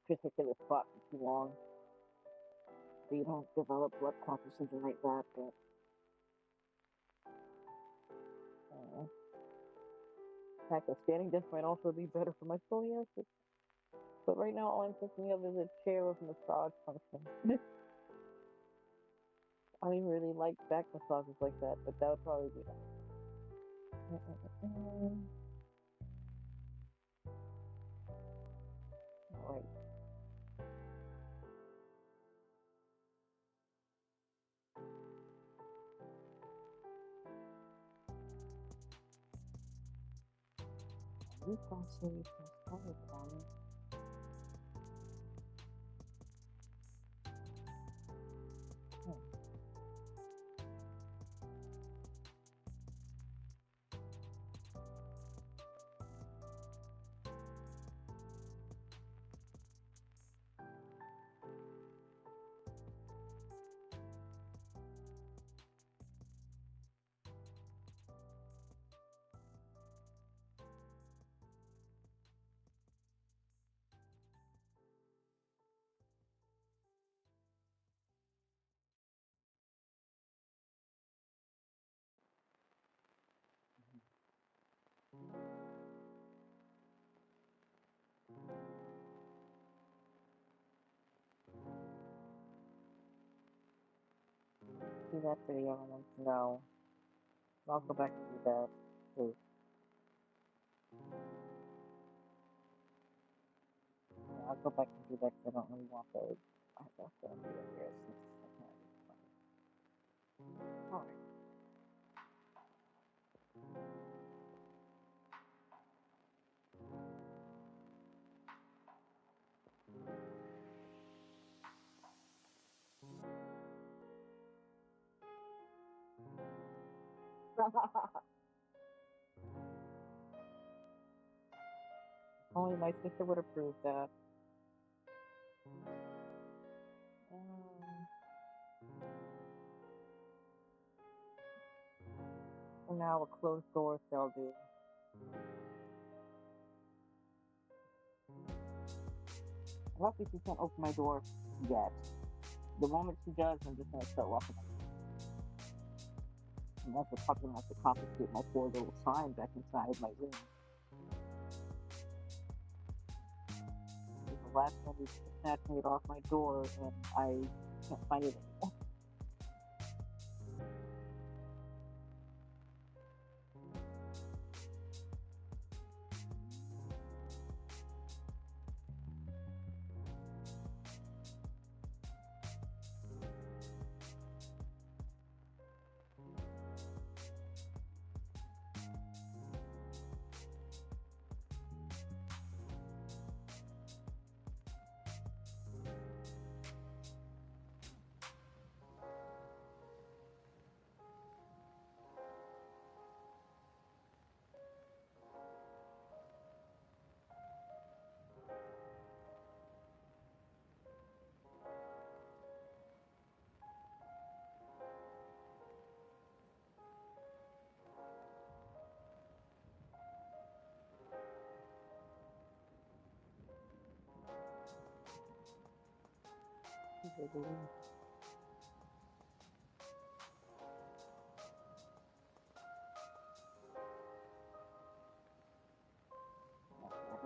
particular spot for too long. So you don't develop blood clots or something like that. But in fact, a standing desk might also be better for my scoliosis. But right now, all I'm thinking of is a chair with massage function. I don't even really like back massages like that, but that would probably be nice. Alright. You can say you can start it on it. See that video and then no. I'll go back and do that too. Yeah, I'll go back and do that because I don't really want those. I have to do it here since I can't do it. Alright. Only my sister would approve that. And now a closed door shall do. Lucky she can't open my door yet. The moment she does, I'm just gonna start walking. And that's probably gonna have to confiscate my 4 little sign back inside my room. The last one is snatching it off my door, and I can't find it anymore.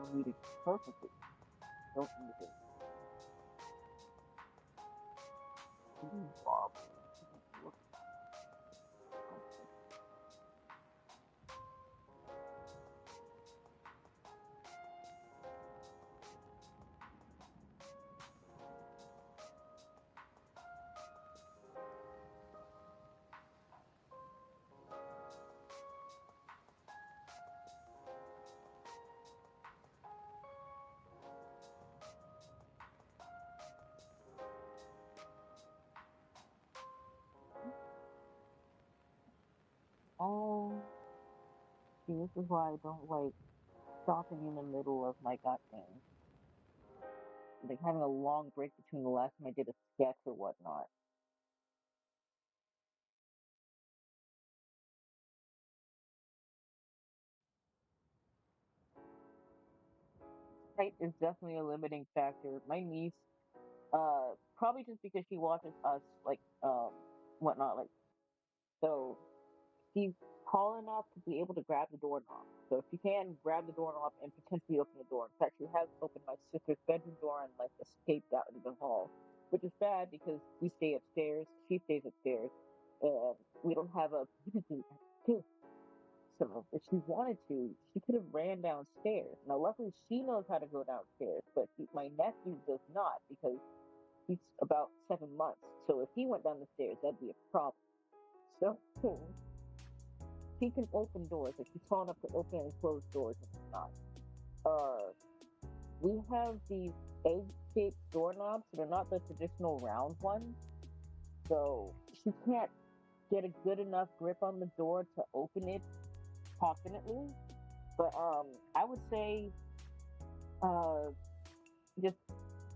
don't need it perfectly. Don't need it. Bob. Oh, see, this is why I don't like stopping in the middle of my goddamn, like having a long break between the last time I did a sketch or whatnot. Height is definitely a limiting factor. My niece, probably just because she watches us, like, whatnot, like, so she's tall enough to be able to grab the doorknob. So if she can grab the doorknob and potentially open the door. In fact, she has opened my sister's bedroom door and like escaped out into the hall, which is bad because we stay upstairs. She stays upstairs. We don't have a so if she wanted to, she could have ran downstairs. Now, luckily, she knows how to go downstairs, but my nephew does not because he's about 7 months. So if he went down the stairs, that'd be a problem. So he can open doors. Like he's tall enough to open and close doors and whatnot. We have these egg-shaped doorknobs. So they're not the traditional round ones. So she can't get a good enough grip on the door to open it confidently. But I would say, just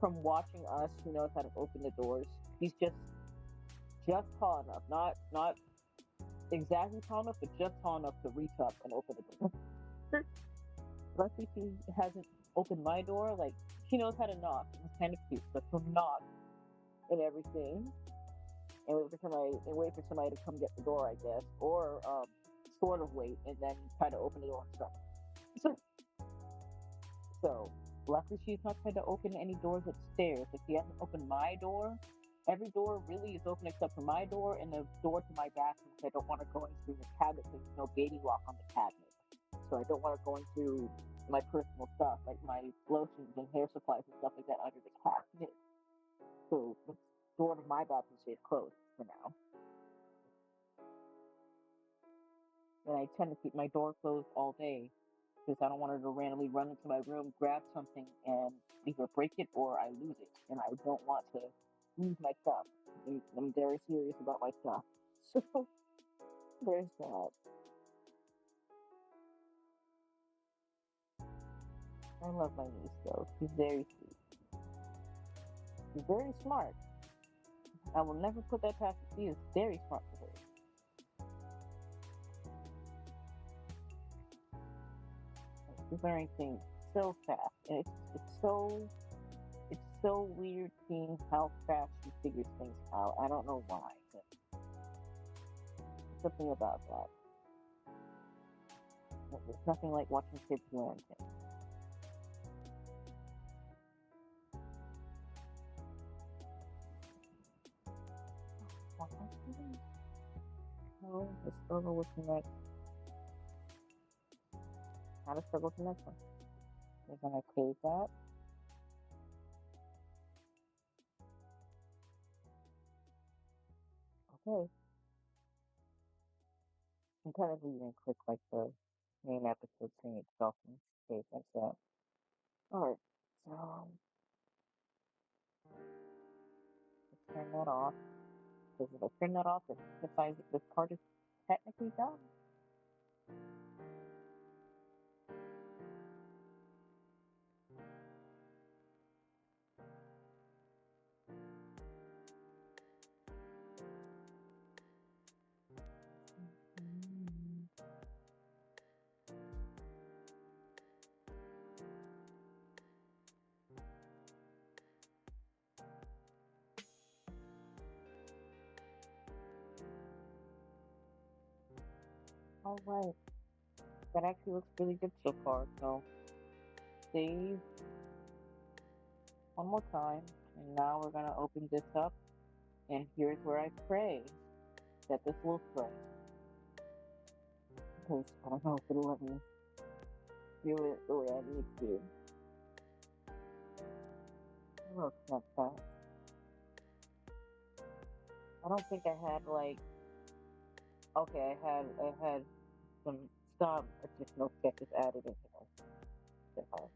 from watching us, she knows how to open the doors. She's just tall enough, not exactly tall enough, but just tall enough to reach up and open the door. Luckily, she hasn't opened my door. Like she knows how to knock. It's kind of cute, but she'll knock and everything, and wait for somebody to come get the door, I guess, or sort of wait and then try to open the door herself. So luckily she's not tried to open any doors upstairs. If she hasn't opened my door, every door really is open except for my door and the door to my bathroom. I don't want to go into the cabinet because there's no baby lock on the cabinet. So I don't want to go into my personal stuff like my lotions and hair supplies and stuff like that under the cabinet. So the door to my bathroom stays closed for now. And I tend to keep my door closed all day because I don't want her to randomly run into my room, grab something, and either break it or I lose it. And I don't want to lose my stuff. I'm very serious about my stuff. So there's that. I love my niece though. She's very sweet. She's very smart. I will never put that past her. She is very smart for her. She's learning things so fast, and it's so weird seeing how fast she figures things out. I don't know why, but something about that. There's nothing like watching kids learn things. No, let's struggle with the next. How to struggle with the next one. We're gonna save that. Okay. I'm kind of leaving quick like the main episode saying itself and save like that. Alright, so let's turn that off. Because if I turn that off, it signifies that this part is technically done. Alright. That actually looks really good so far, so save one more time, and now we're gonna open this up, and here's where I pray that this will play. Because I don't know if it'll let me do it the way I need to. Hello, Snapchat. I don't think I had like. Okay, I had some additional sketches added in here. So,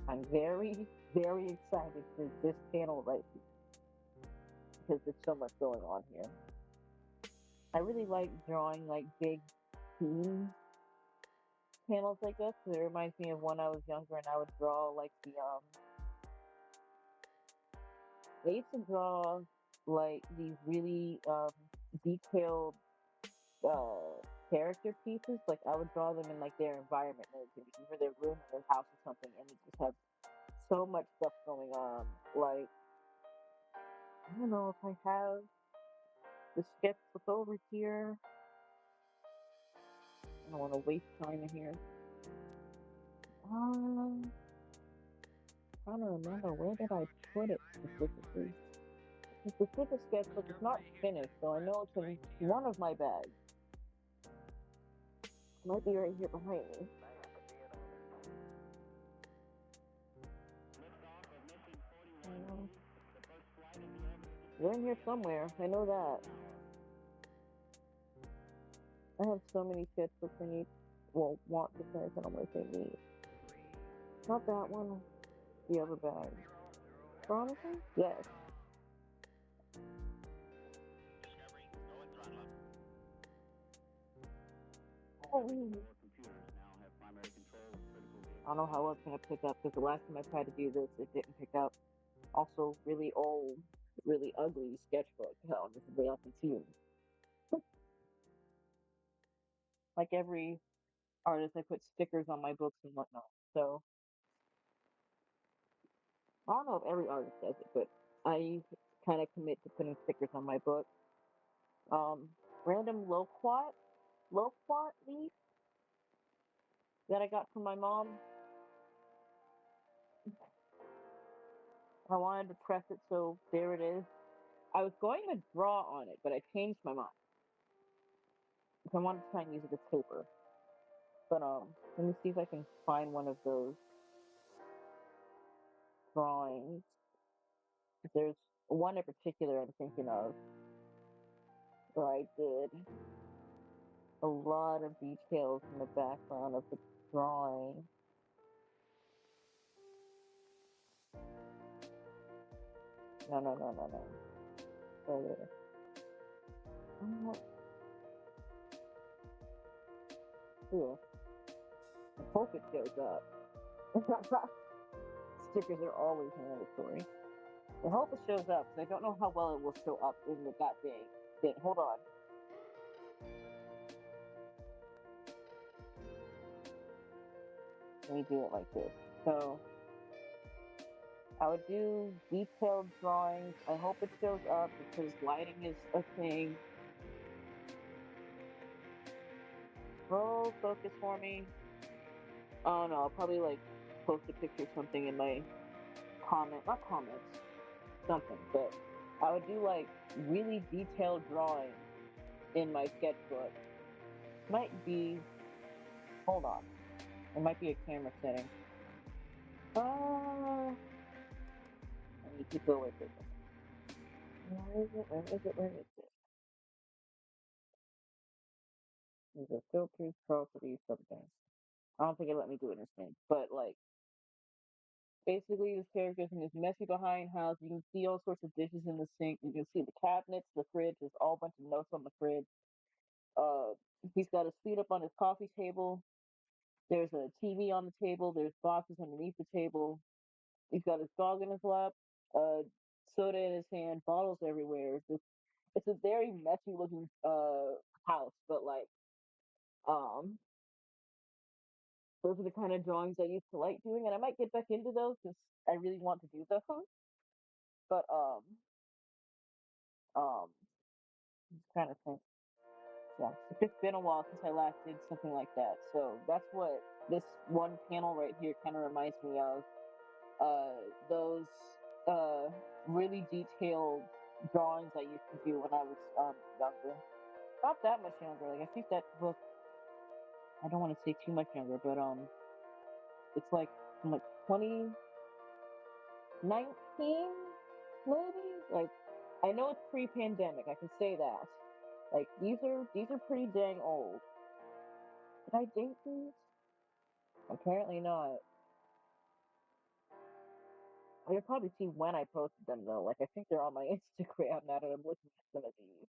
I'm very, very excited for this panel right here because there's so much going on here. I really like drawing like big theme panels like this. It reminds me of when I was younger and I would draw like I used to draw like these really detailed character pieces. Like I would draw them in like their environment, like either their room or their house or something, and it just has so much stuff going on. Like I don't know if I have the sketchbook over here. I don't want to waste time in here. Trying to remember where did I put it specifically. The specific sketchbook is not finished, so I know it's in one of my bags. It might be right here behind me. They're in here somewhere. I know that. I have so many sketchbooks I need. Well, want to finish. I don't know if I need. Not that one. The other bag. Promising? Yes. Oh. I don't know how it's going to pick up because the last time I tried to do this, it didn't pick up. Also, really old, really ugly sketchbook. Hell, this is way up too. Like every artist, I put stickers on my books and whatnot. So I don't know if every artist does it, but I kind of commit to putting stickers on my book. Random loquat leaf that I got from my mom. I wanted to press it, so there it is. I was going to draw on it, but I changed my mind. I wanted to try and use it as paper. But let me see if I can find one of those drawings. There's one in particular I'm thinking of where I did a lot of details in the background of the drawing. No. Further. Here. I hope it shows up. Stickers are always mandatory. I hope it shows up because I don't know how well it will show up in the goddamn thing. Hold on. Let me do it like this. So I would do detailed drawings. I hope it shows up because lighting is a thing. Roll focus for me. Oh no, I'll probably like post a picture of something in my not comments, something. But I would do like really detailed drawings in my sketchbook. Might be, hold on. It might be a camera setting. I need to go with it. Where is it? These are filters, properties, something. I don't think it let me do it instant, but like basically this character's in this messy behind house. You can see all sorts of dishes in the sink. You can see the cabinets, the fridge. There's all a bunch of notes on the fridge. He's got his feet up on his coffee table. There's a TV on the table. There's boxes underneath the table. He's got his dog in his lap. Soda in his hand. Bottles everywhere. It's a very messy looking house, but like um those are the kind of drawings I used to like doing, and I might get back into those because I really want to do those. But I'm just kind of think. Yeah, it's been a while since I last did something like that. So that's what this one panel right here kind of reminds me of. Those really detailed drawings I used to do when I was younger. Not that much younger. Like I think that book, I don't want to say too much younger, but it's like from like 2019 maybe. Like I know it's pre-pandemic. I can say that. Like these are pretty dang old. Did I date these? Apparently not. You'll probably see when I posted them though. Like I think they're on my Instagram now that I'm looking at some of these.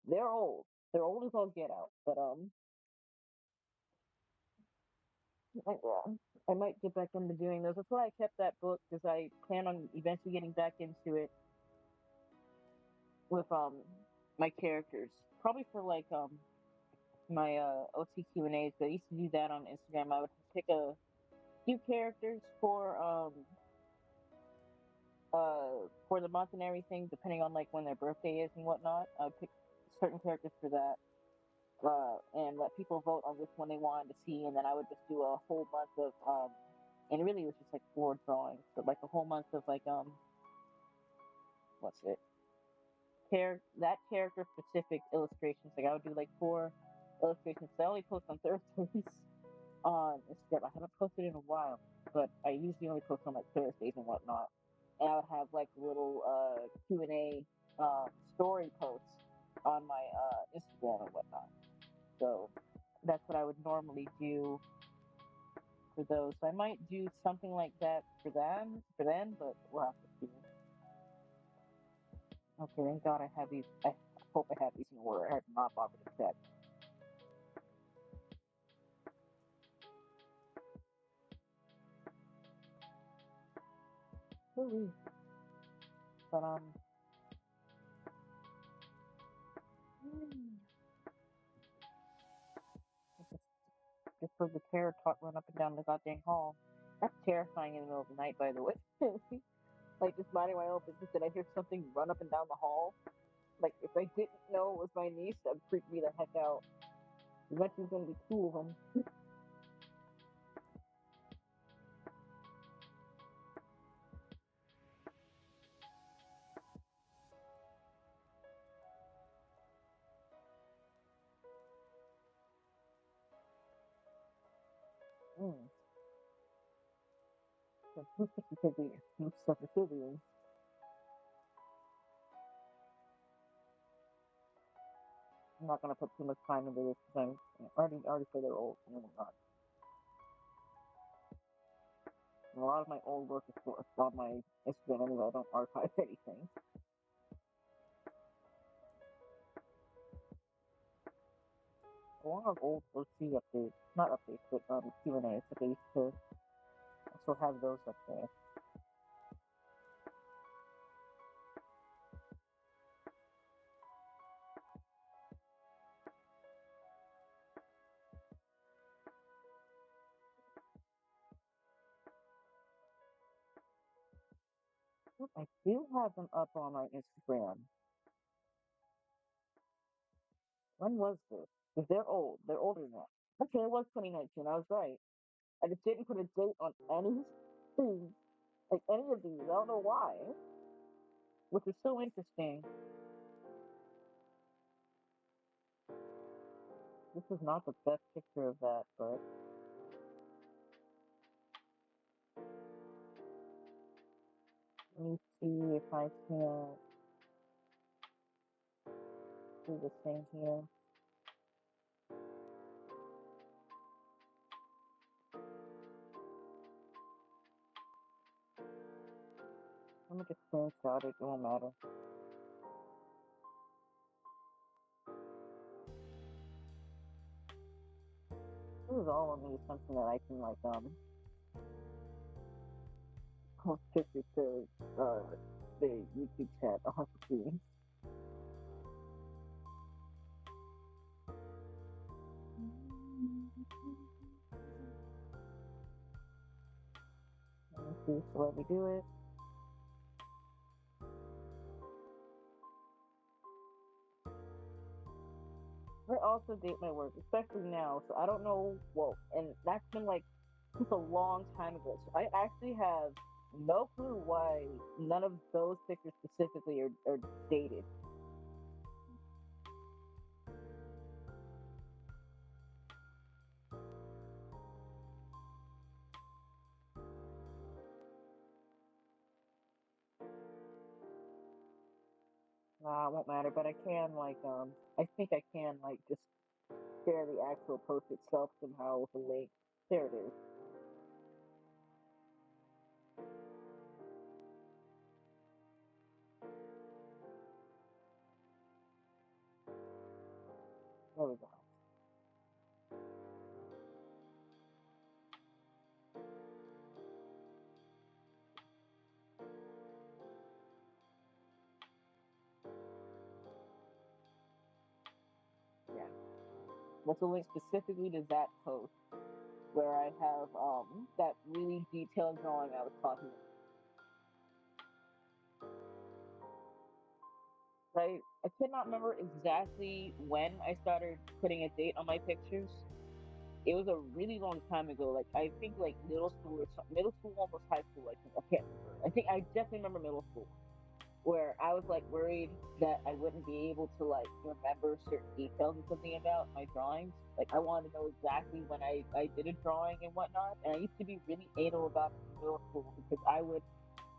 They're old. They're old as all get out. But yeah, I might get back into doing those. That's why I kept that book because I plan on eventually getting back into it with my characters. Probably for like my OT Q&As. But I used to do that on Instagram. I would pick a few characters for the month and everything, depending on like when their birthday is and whatnot. I would pick certain characters for that. And let people vote on which one they wanted to see, and then I would just do a whole month of and really it was just like 4 drawings, but like a whole month of like what's it? That character specific illustrations. Like I would do like 4 illustrations. I only post on Thursdays on Instagram. I haven't posted in a while, but I usually only post on like Thursdays and whatnot. And I would have like little Q&A story posts on my Instagram and whatnot. So that's what I would normally do for those. So I might do something like that for them, but we'll have to see. Okay, thank God I have these. I hope I have these in order. I have not bothered to check. Ooh. But just for the terror talk run up and down the goddamn hall. That's terrifying in the middle of the night, by the way. Like just minding my own business, and I hear something run up and down the hall. Like if I didn't know it was my niece, that'd freak me the heck out. Eventually, gonna be 2 of them. Sensitivity. I'm not gonna put too much time into this because I'm already say they're old and whatnot. And a lot of my old work is on my Instagram anyway. I don't archive anything. A lot of old OC updates, not updates, but Q&As that they used to also have those up there. I do have them up on my Instagram. When was this? Because they're old. They're older now. Okay, it was 2019. I was right. I just didn't put a date on anything, like any of these. I don't know why, which is so interesting. This is not the best picture of that, but let me see if I can do the same here. I'm gonna just screenshot it. It won't matter. This is all on the assumption that I can like post pictures to the YouTube chat. I'll have to see. Let me see. So let me do it. I also date my work, especially now. So I don't know. Well, and that's been like since a long time ago. So I actually have no clue why none of those pictures specifically are dated. Nah, it won't matter. But I can like I think I can like just share the actual post itself somehow with a link. There it is. There we go. Yeah. That's a link specifically to that post where I have that really detailed drawing I was talking about. I cannot remember exactly when I started putting a date on my pictures. It was a really long time ago. Like I think like middle school or something, middle school almost high school. I can't remember. I think I definitely remember middle school where I was like worried that I wouldn't be able to like remember certain details or something about my drawings. Like I wanted to know exactly when I did a drawing and whatnot. And I used to be really anal about it in middle school because I would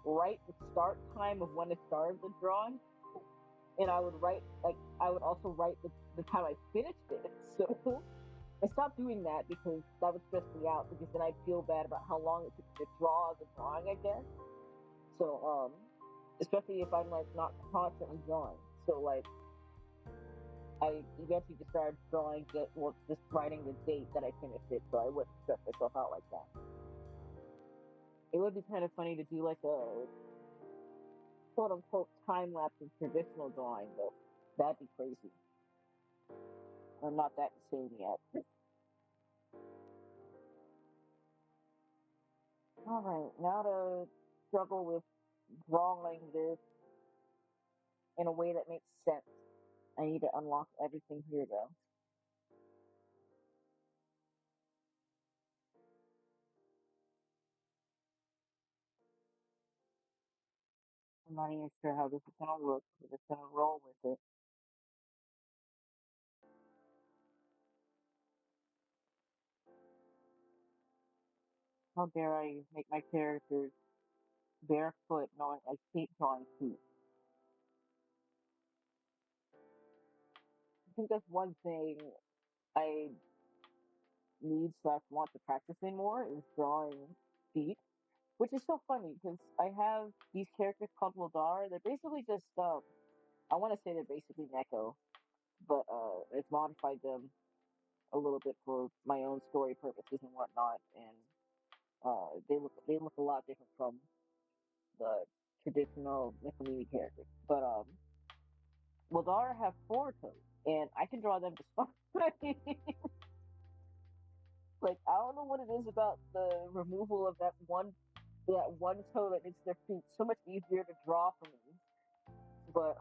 write the start time of when I started the drawing, and I would write like I would also write the time I finished it. So I stopped doing that because that would stress me out because then I'd feel bad about how long it took me to draw the drawing, I guess. So especially if I'm like not constantly drawing. So like I eventually just started drawing just writing the date that I finished it so I wouldn't stress myself out like that. It would be kind of funny to do like a quote unquote time lapse of traditional drawing though. That'd be crazy. I'm not that insane yet. All right, now to struggle with drawing this in a way that makes sense. I need to unlock everything here though. I'm not even sure how this is gonna look. We're just gonna roll with it. How dare I make my characters barefoot knowing I hate drawing feet? I think that's one thing I need slash want to practice in more is drawing feet. Which is so funny because I have these characters called Wildar. They're basically just I want to say they're basically Neko, but I've modified them a little bit for my own story purposes and whatnot, and they look a lot different from the traditional Nekomimi characters. But Wildar have four toes, and I can draw them just fine. Like I don't know what it is about the removal of that one toe that makes their feet so much easier to draw for me. But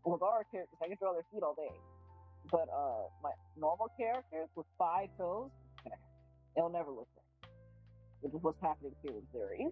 with our characters, I can draw their feet all day. But my normal characters with five toes, they'll never look right. Which is what's happening here with Zuri.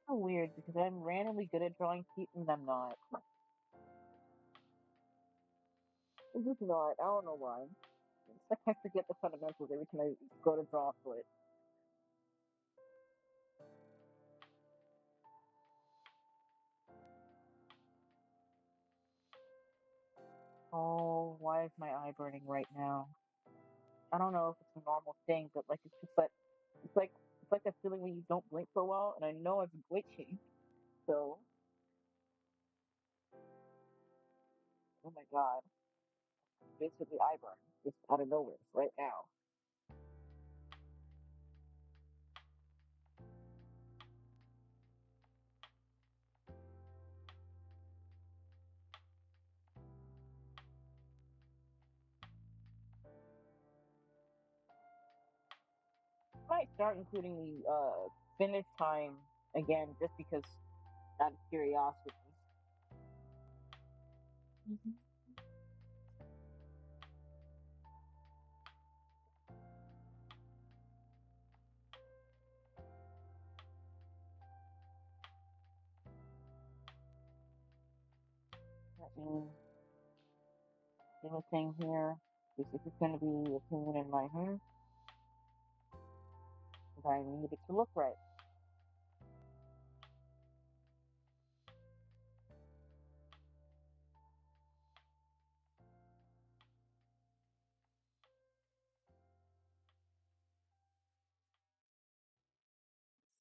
So weird because I'm randomly good at drawing feet and I'm not. I'm just not. I don't know why. It's like I forget the fundamentals every time I go to draw a foot. Oh, why is my eye burning right now? I don't know if it's a normal thing, but like it's like a feeling when you don't blink for a while, and I know I've been glitching. So, oh my god, basically eye burn just out of nowhere right now. might start including the finish time again, just because out of curiosity. Let me do a thing here. This is going to be a tune in my hair. But I need it to look right.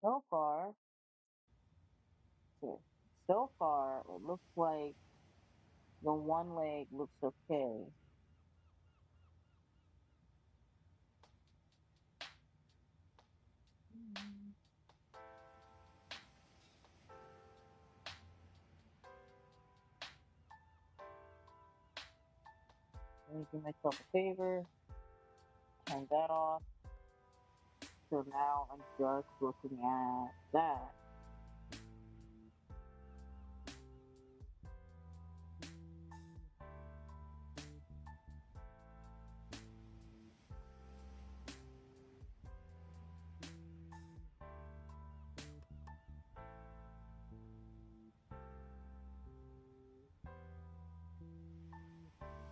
So far, it looks like the one leg looks okay. Let me do myself a favor, turn that off. So now I'm just looking at that.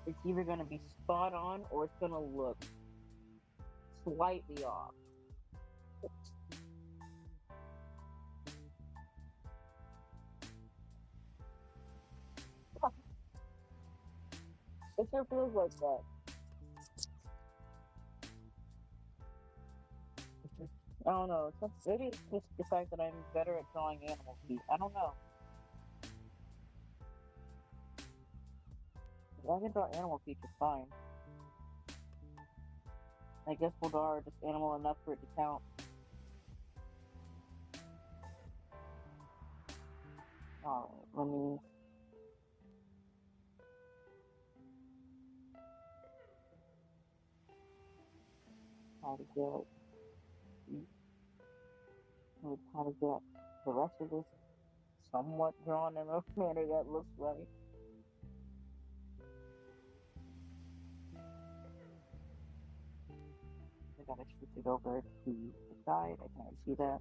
It's either going to be spot on or it's going to look slightly off. It sure feels like that. I don't know. Maybe it's just the fact that I'm better at drawing animal feet. I don't know. If I can draw animal feet just fine. I guess we'll draw just animal enough for it to count. Alright, let me... How to get... How to get the rest of this somewhat drawn in a manner that looks right. I gotta switch it over to the side. I can't see that.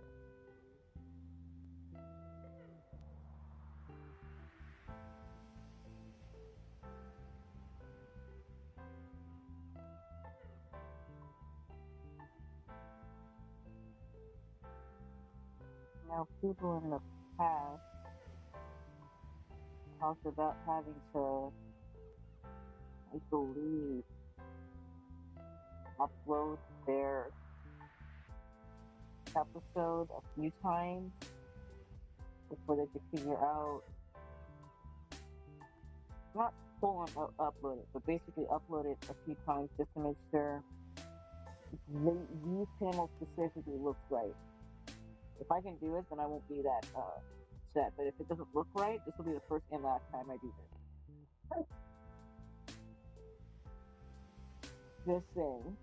Now, people in the past talked about having to, I believe, upload their episode a few times before they could figure out, not full on upload it, but basically upload it a few times just to make sure these panels specifically looks right. If I can do it, then I won't be that set. But if it doesn't look right, this will be the first and last time I do this. Just saying.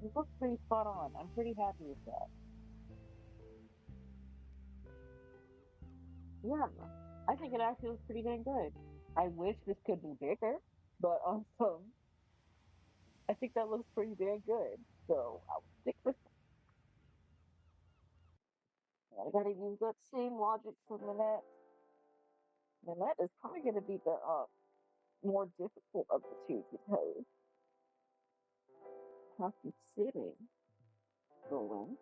It looks pretty spot on. I'm pretty happy with that. Yeah, I think it actually looks pretty dang good. I wish this could be bigger, but I think that looks pretty dang good. So I'll stick with it. I gotta use that same logic for Minette. Minette is probably gonna be the more difficult of the two because how she's sitting, going.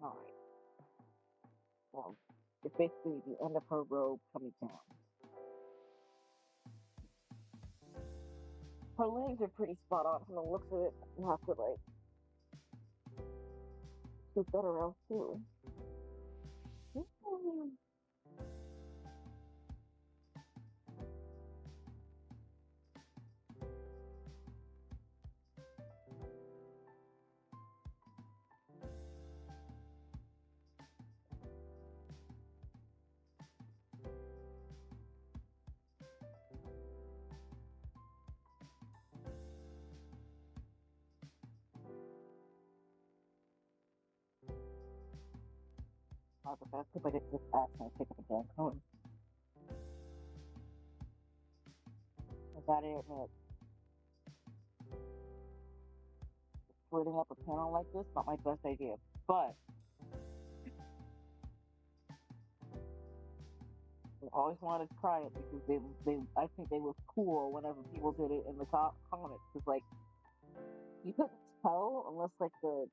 Alright. Well, it's basically the end of her robe coming down. Her legs are pretty spot on from the looks of it. You have to like do better else too. not the best, but it just asked me to pick up a damn cone. I gotta admit, splitting up a panel like this, not my best idea, but I always wanted to try it because I think they was cool whenever people did it in the comics. Cause like, you couldn't tell unless like the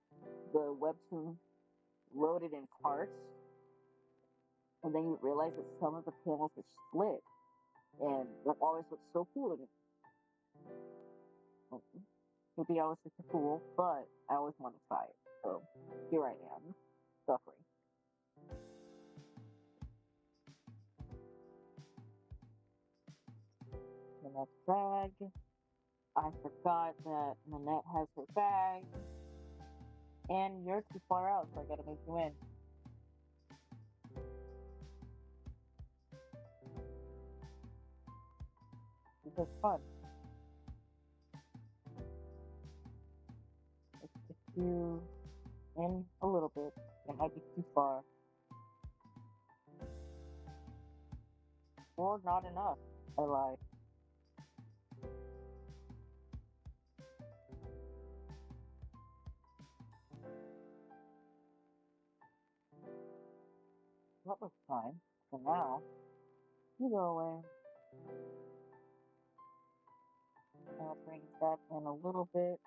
webtoon loaded in parts, and then you realize that some of the panels are split, and that always looks so cool to me. Maybe I was just a fool, but I always wanted to try it. So here I am, suffering. The next bag. I forgot that Nanette has her bag. And you're too far out, so I gotta make you in. This is fun. Let's get you in a little bit. It might be too far. Or not enough. I lied. That was fine. So now, you go away. I'll bring that in a little bit.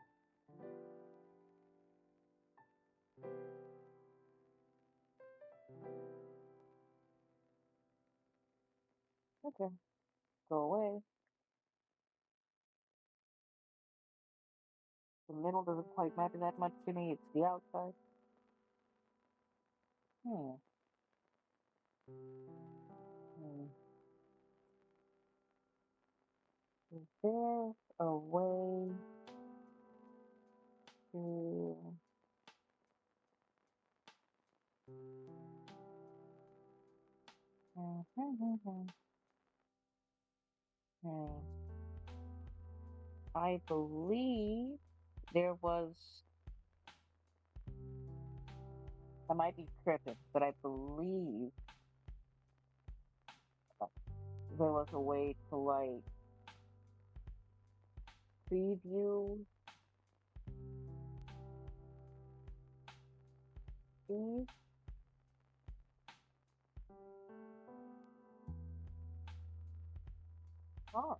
Okay. Go away. The middle doesn't quite matter that much to me. It's the outside. Is there a way to... I believe there was... I might be tripping, but I believe there was a way to, like, preview these. Oh.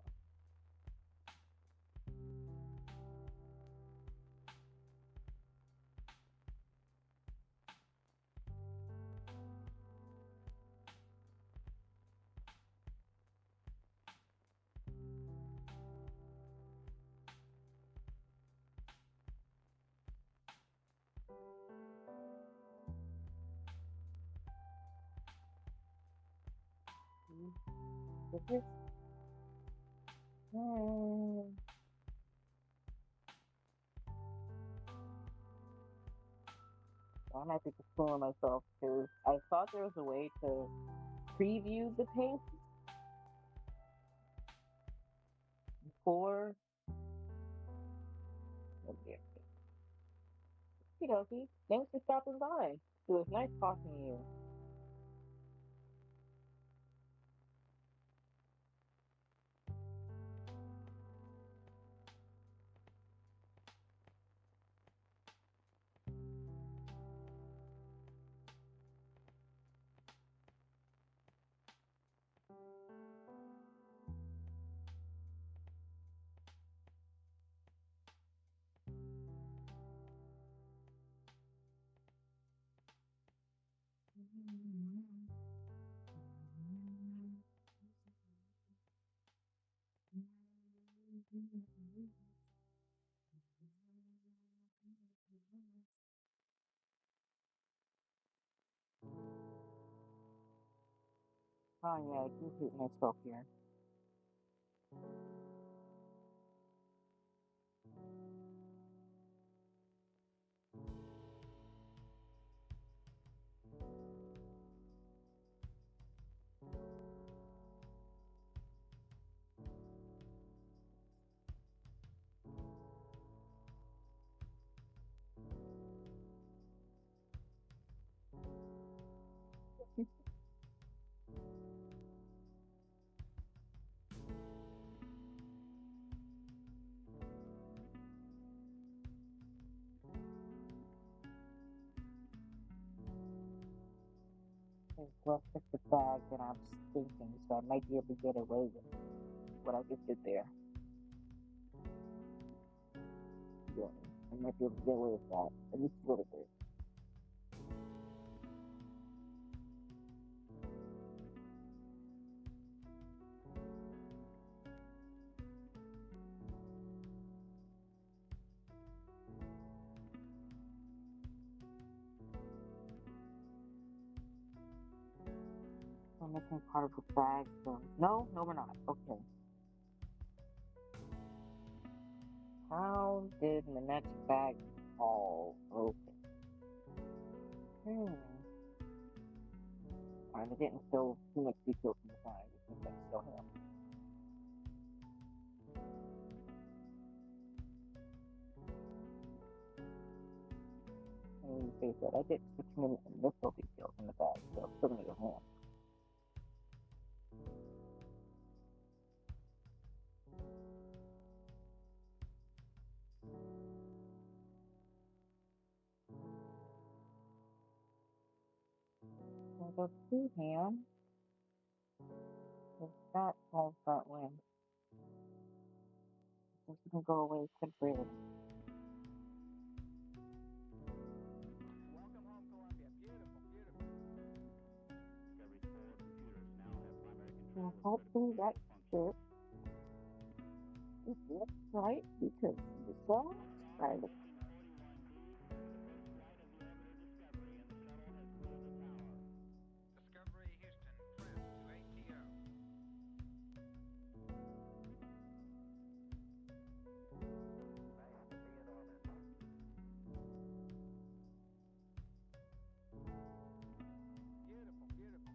Is this? I might be just fooling myself because I thought there was a way to preview the paint before. Okie, thanks for stopping by. It was nice talking to you. Oh yeah, I do hate myself here. Well, it's the bag that I'm thinking, so I might be able to get away with what I just did there. Yeah, I might be able to get away with that, at least a little bit. We're missing part of the bag, so no, we're not. Okay. How did the next bag fall open? Alright, I didn't show too much detail from the bag. I think that's still him. And you say that I didn't see too many initial details in the bag, so it's still gonna go him. I'll go to him. If that falls that way, so he can go away to the bridge. Welcome home, Columbia. Beautiful, beautiful. Discovery's 4 computers now have primary control. Well, hopefully that should. It looks right because the song started. Discovery Houston, trim to ATO. Beautiful, beautiful.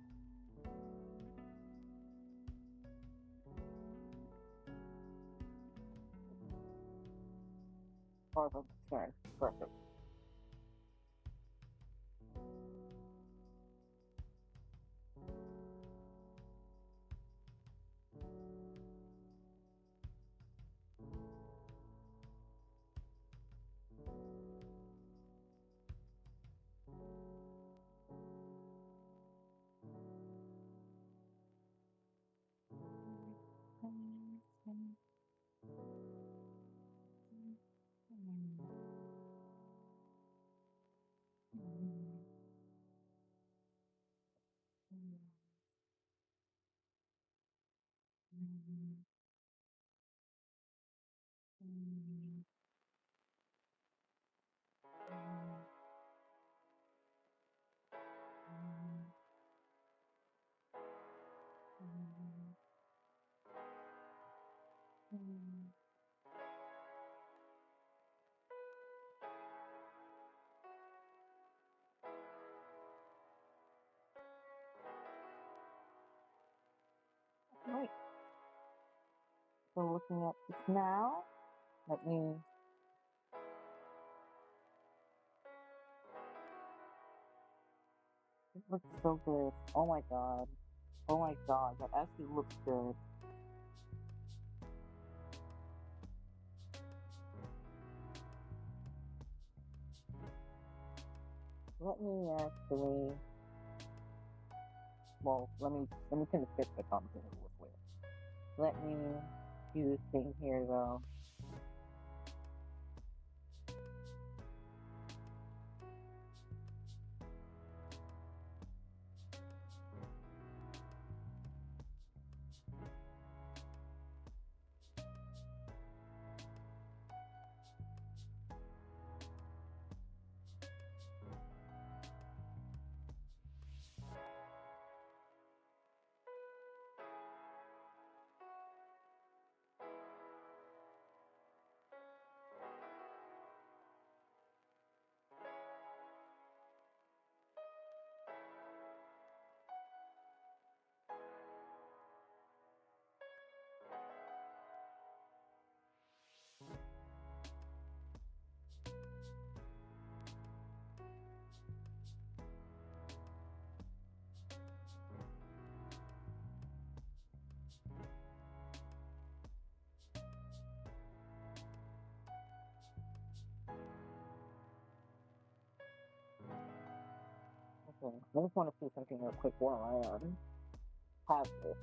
Far from concern. Perfect. Right. So looking at this now, let me it looks so good. Oh my god. Oh my god, that actually looks good. Let me actually let me finish this conversation real quick. Let me do this thing here though. Okay, I just want to see something real quick while I have this.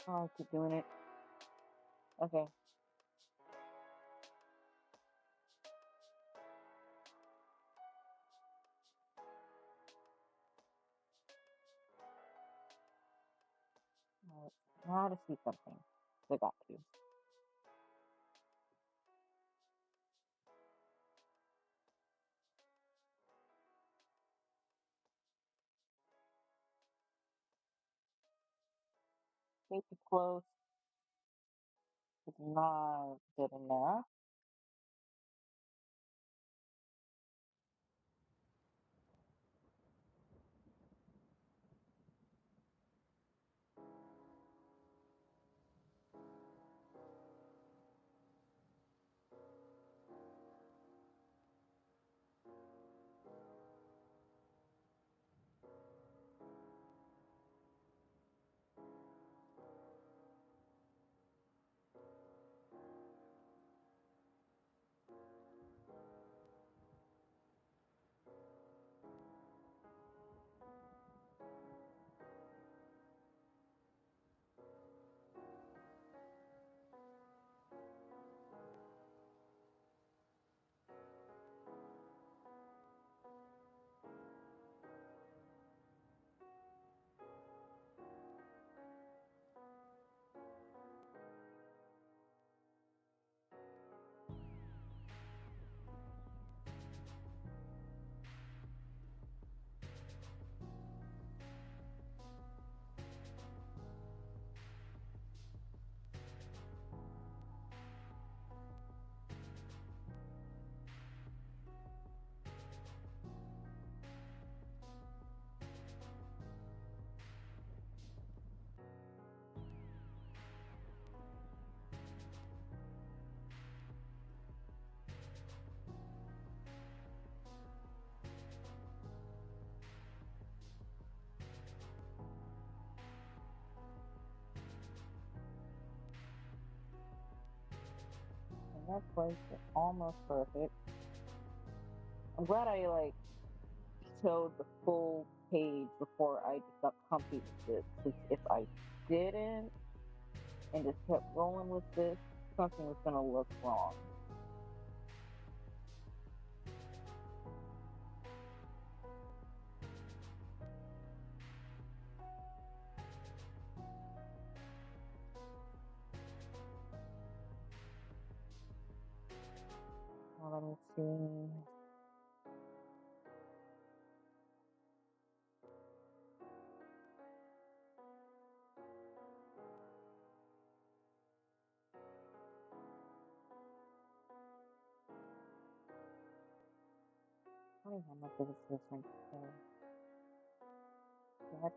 Oh, I keep doing it. Okay. Alright, now to see something. I got to. Keep it close. It's not good enough. And that place is almost perfect. I'm glad I showed the full page before I just got comfy with this. Because if I didn't and just kept rolling with this, something was gonna look wrong. Now let me see. I don't know how much of this one. That's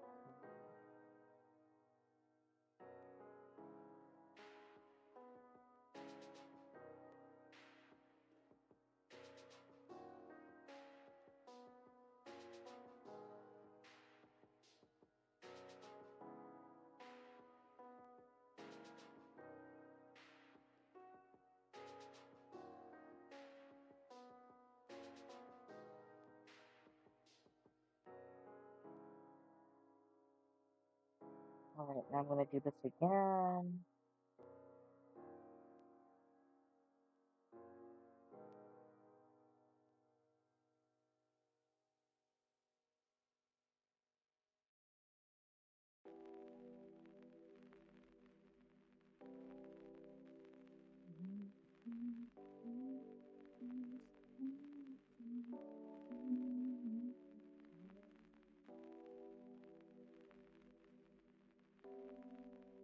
Alright, now I'm gonna do this again.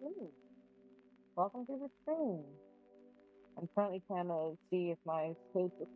Ooh, welcome to the stream. I'm currently trying to see if my space is.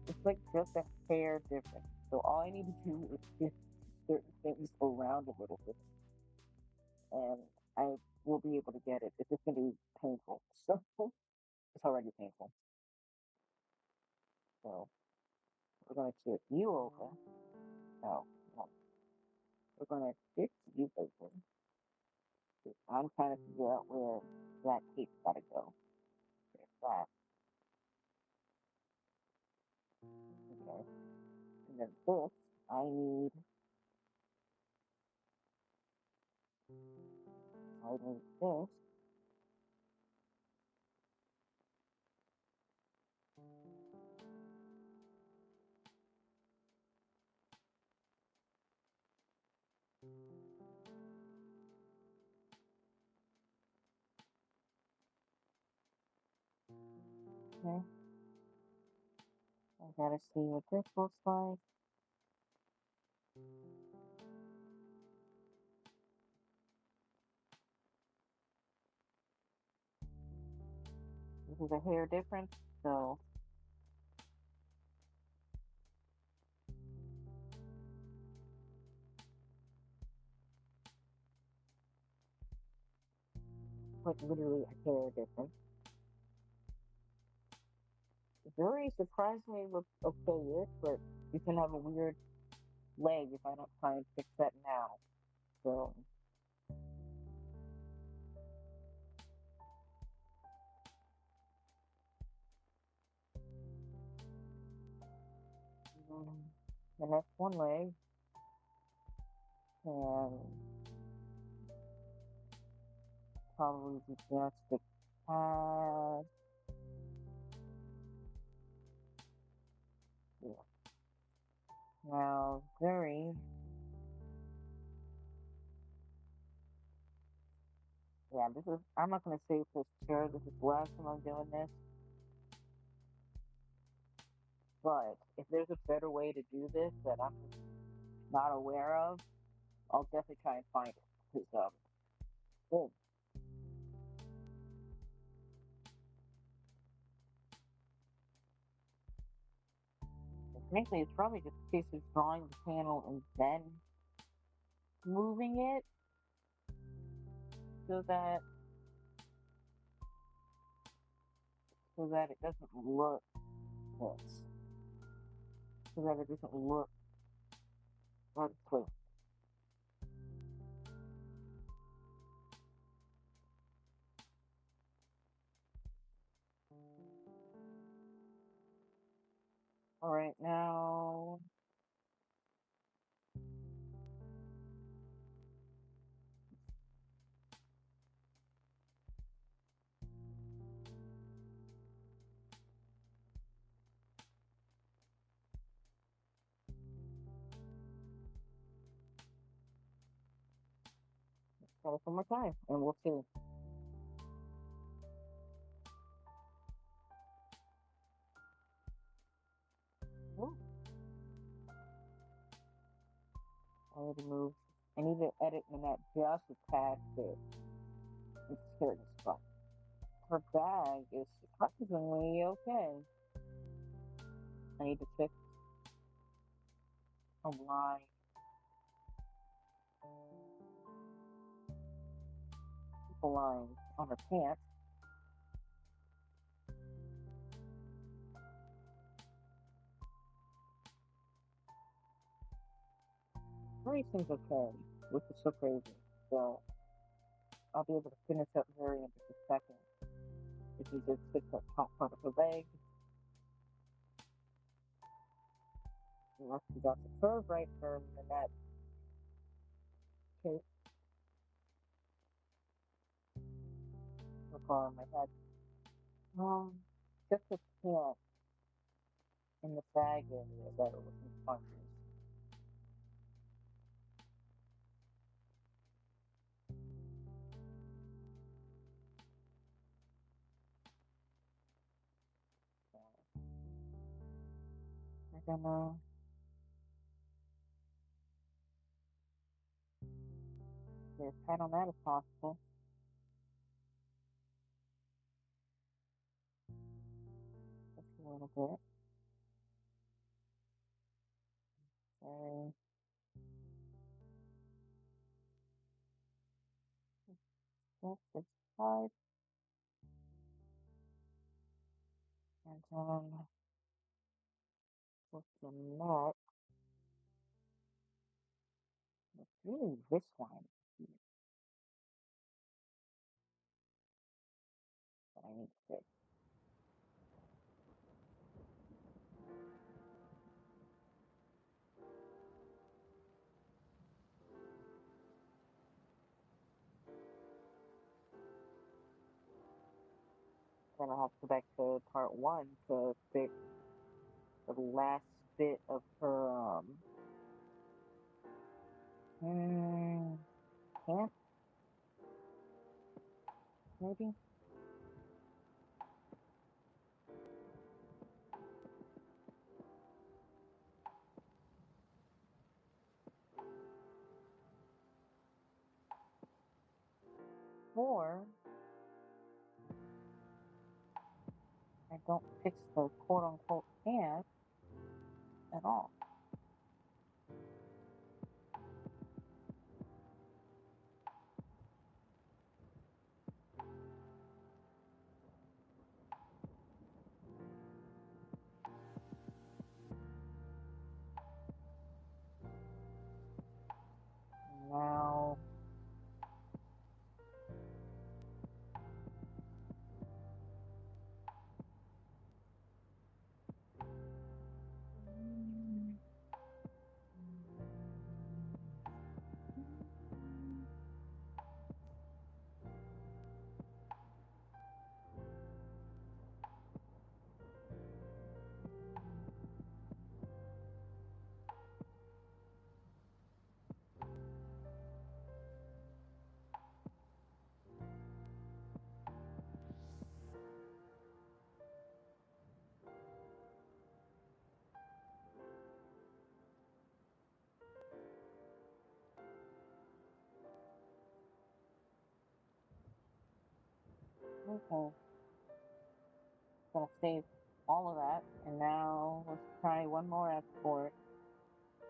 It's like just a hair different. So all I need to do is shift certain things around a little bit, and I will be able to get it. It's just gonna be painful. So it's already painful. So we're gonna tip you over. No, no. We're gonna fix you open. I'm trying to figure out where that cape's gotta go. There's that. Okay. And then this, I need this. Okay. I gotta see what this looks like. This is a hair difference, so like literally a hair difference. Very surprisingly looks okay-ish, but you can have a weird leg if I don't try and fix that now. So The next one leg can probably be just a tad. Yeah. Now, Zuri. Yeah, this is. I'm not gonna say for sure this is the last time I'm doing this, but if there's a better way to do this that I'm not aware of, I'll definitely try and find it. Because boom. Frankly, it's probably just a case of drawing the panel and then moving it so that it doesn't look this. So that it doesn't look ugly. Alright, now try it one more time and we'll see. Ooh. I need to move. I need to edit the net just a tad bit. It's certain spot. Her bag is surprisingly okay. I need to fix a line. A line on her pants. Everything's okay, which is so crazy. So I'll be able to finish up Mary in just a second. If you just fix that top part of her leg. Once we got the curve right from the net. Okay. Recall in my head. Just a pant in the bag area that are looking funky. We're gonna get as tight on that as possible. Just a little bit. Okay. Just this side. And then with the net, it's really this line that I need to fix. Then I'll have to go back to part one to fix the last bit of her pants, maybe? Or I don't fix the quote unquote pants at all. Now Okay. Gonna save all of that, and now let's try one more export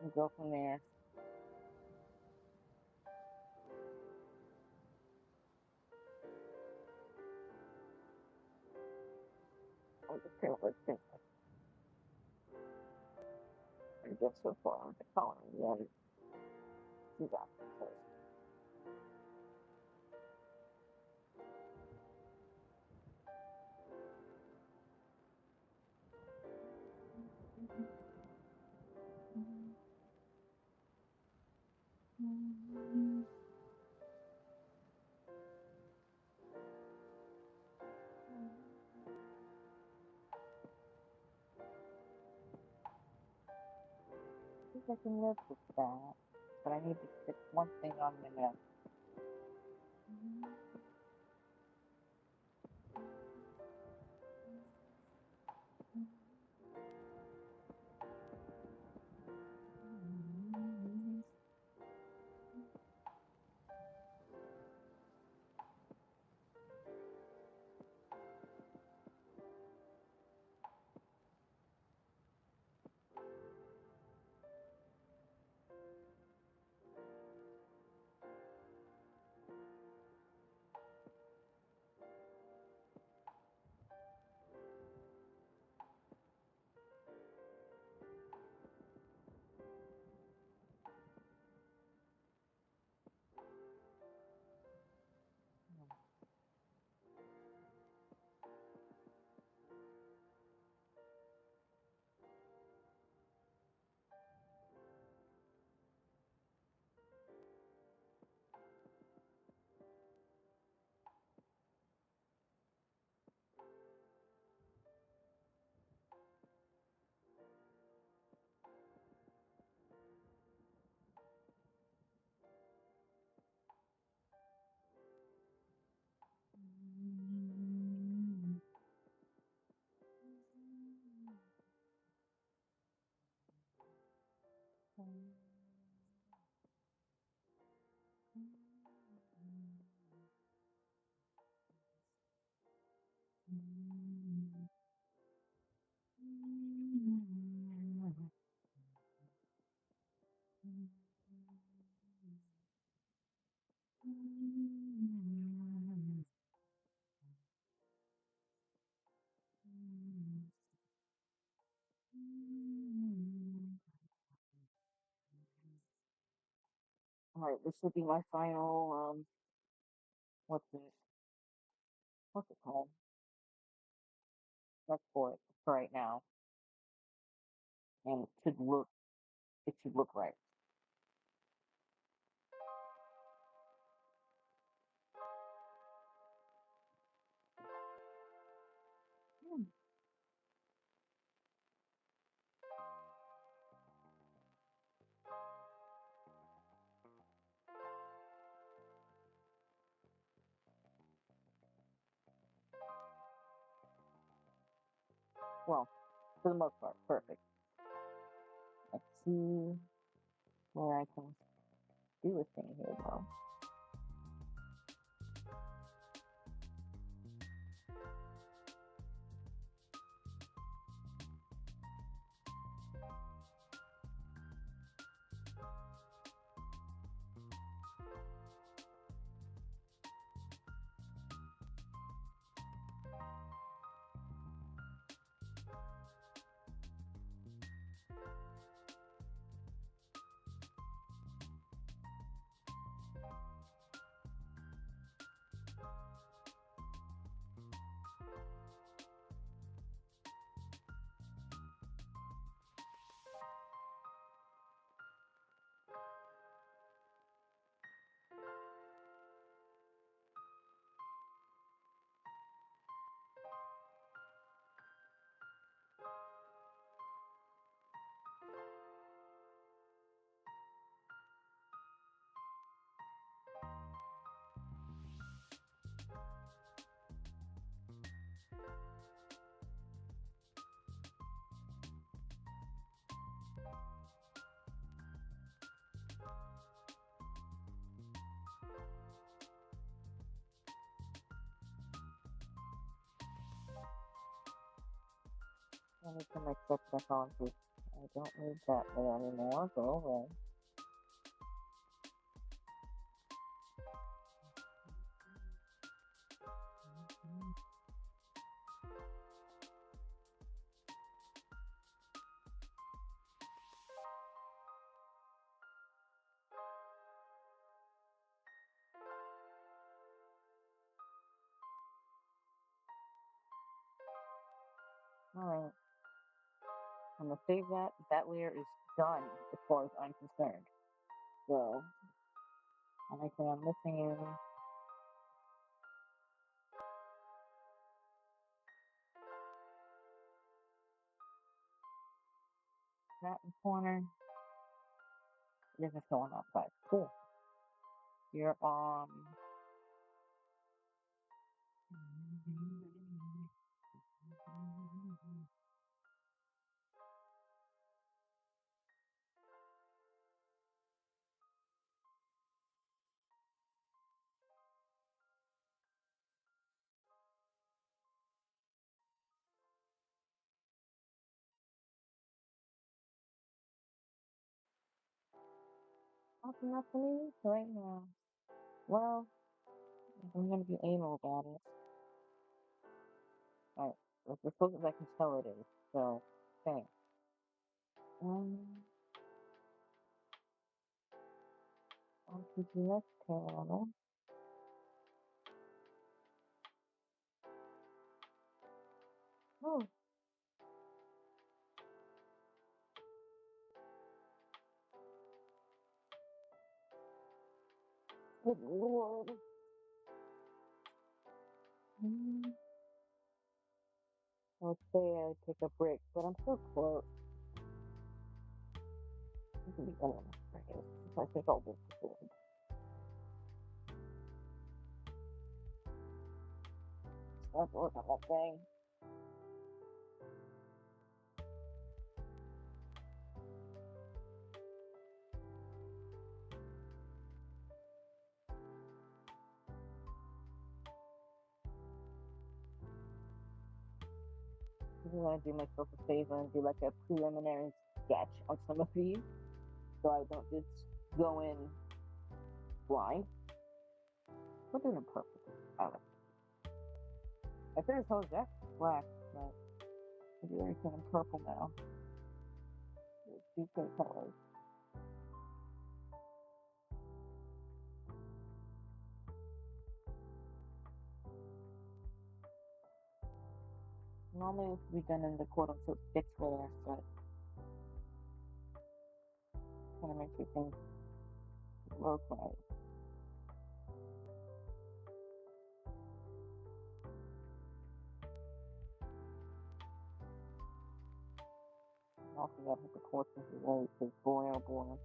and go from there. Let's see. I guess so far on the coloring one. Do that first. I think I can live with that, but I need to fix one thing on the net. Alright, this will be my final, what's it called? That's for it for right now. And it should look right. Well, for the most part, perfect. Let's see where I can do a thing here, though. I need to turn my stuff back on because I don't need that there anymore. Go away. Alright. I'm gonna save that. That layer is done as far as I'm concerned. So, only thing I'm missing is that in the corner. This is going outside. Cool. You're nothing else for me right now. Well, I'm gonna be anal about it. Alright. As close as I can tell it is. So, okay. I'll keep you next camera. Oh. Good lord. I'll say I take a break, but I'm so close. I can be alone. If I take all this before. Stop working on that thing. I'm gonna do myself a favor and do like a preliminary sketch on some of these, so I don't just go in blind. What is a purple? I finished whole deck black, but I do everything in purple now. There's two different colors. Normally it would be done in the quote unquote fixed layer, but kind of makes you think look right. Also got the courses away because boy oh boy.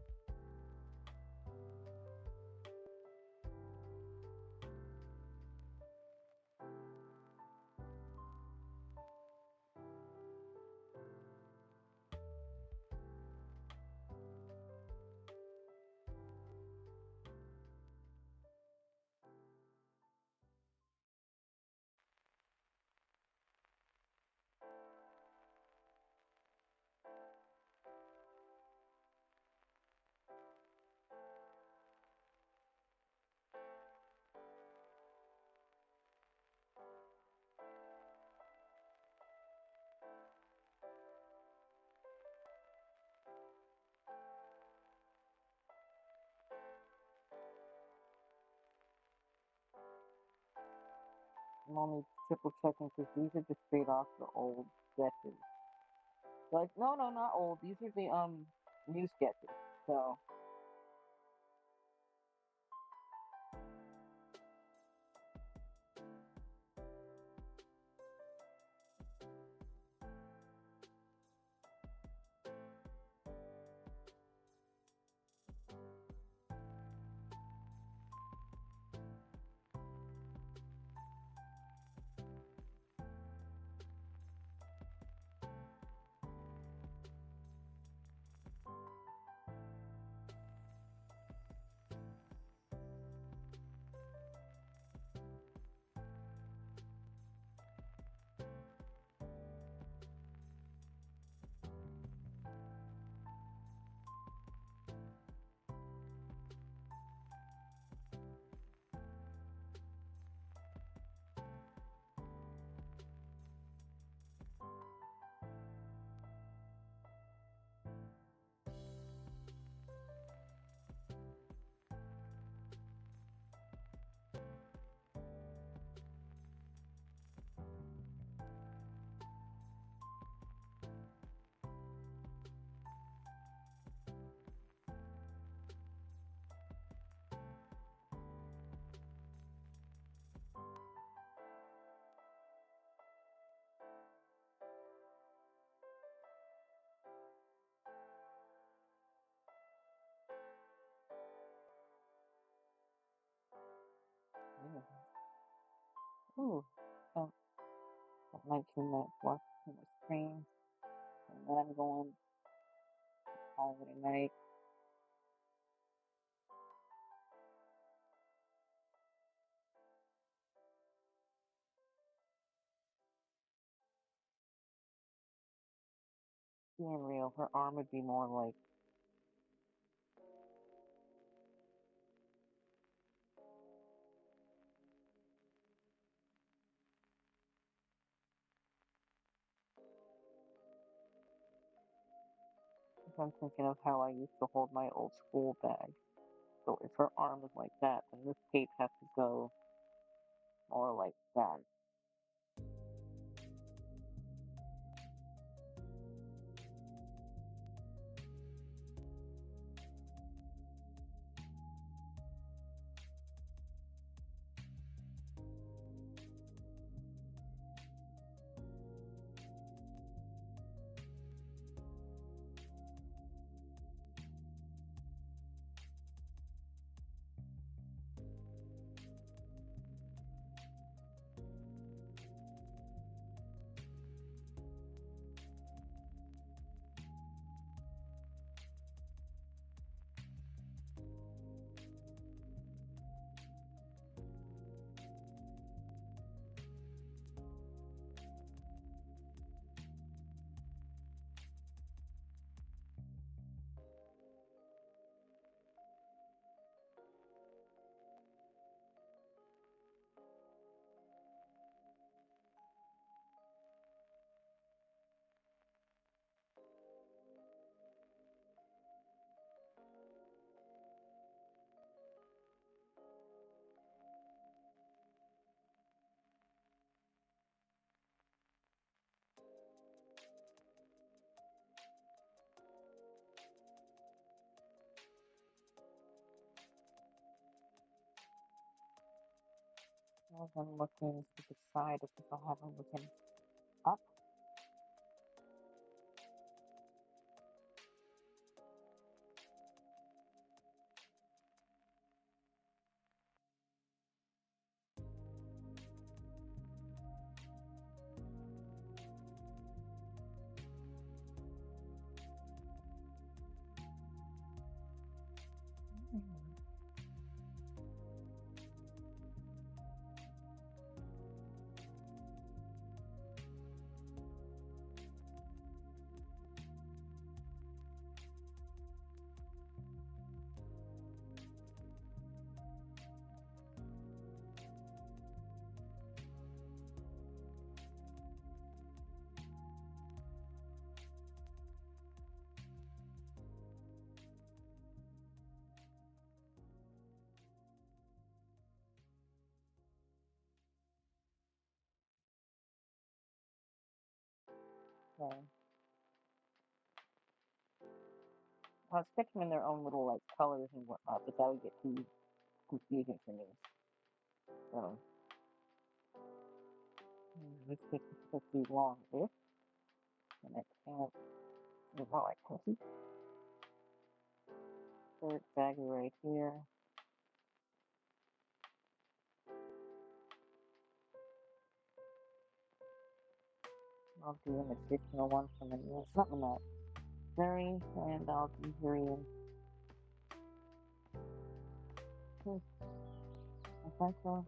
I'm only triple checking because these are just straight off the old sketches. Like, no, not old. These are the new sketches. So Ooh, got 19 minutes left in the stream. And then I'm going to call it a night. Being real, her arm would be more like I'm thinking of how I used to hold my old school bag. So if her arm is like that, then this tape has to go more like that. As I'm looking to the side, because I have them looking up. Okay. I was sketching in their own little like colors and whatnot, but that would get too confusing for me. So this picture is supposed to be long-ish, and it can't be more like this. Third baggy right here. I'll do an additional one from the new something that very, and I'll do green. I think so.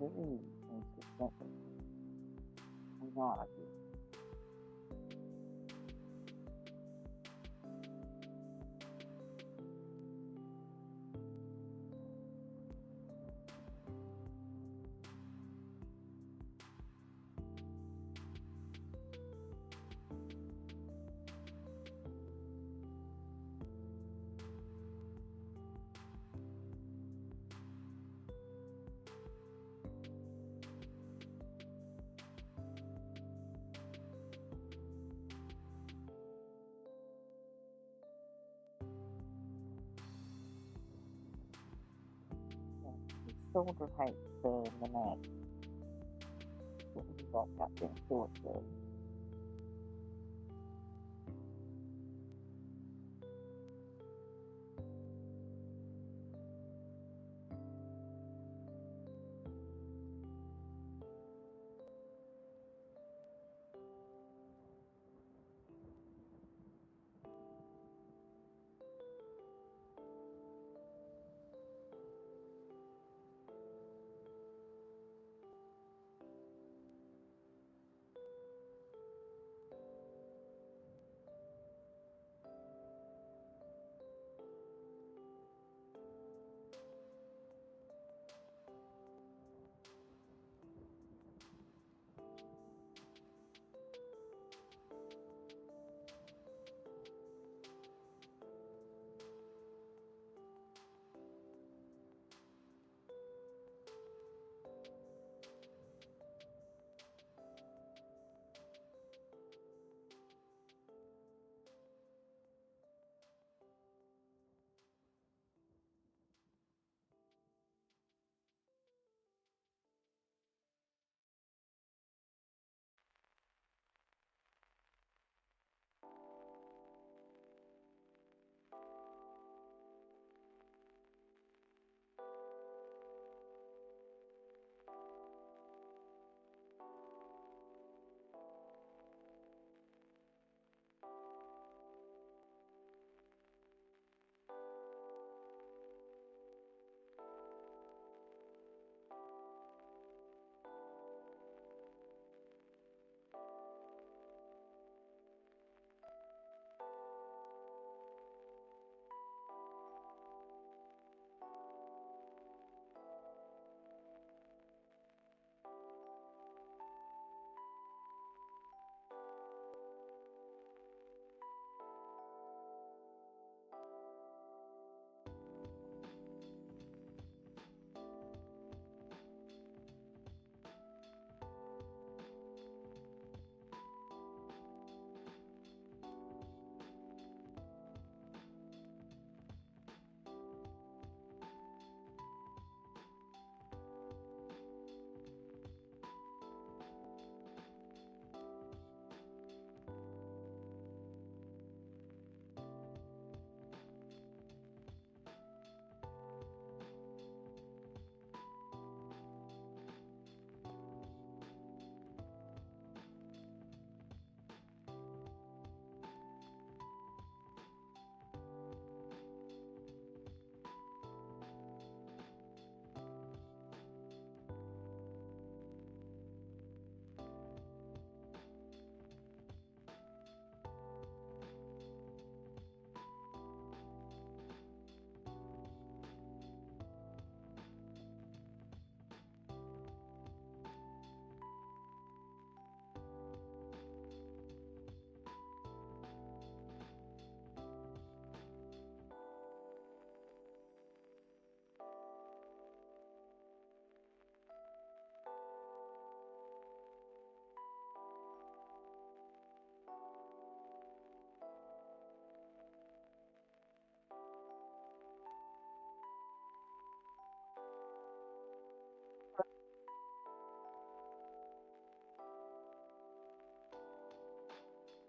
very inconsistent. I'm not. Shoulder height to the neck. What was that got them short though?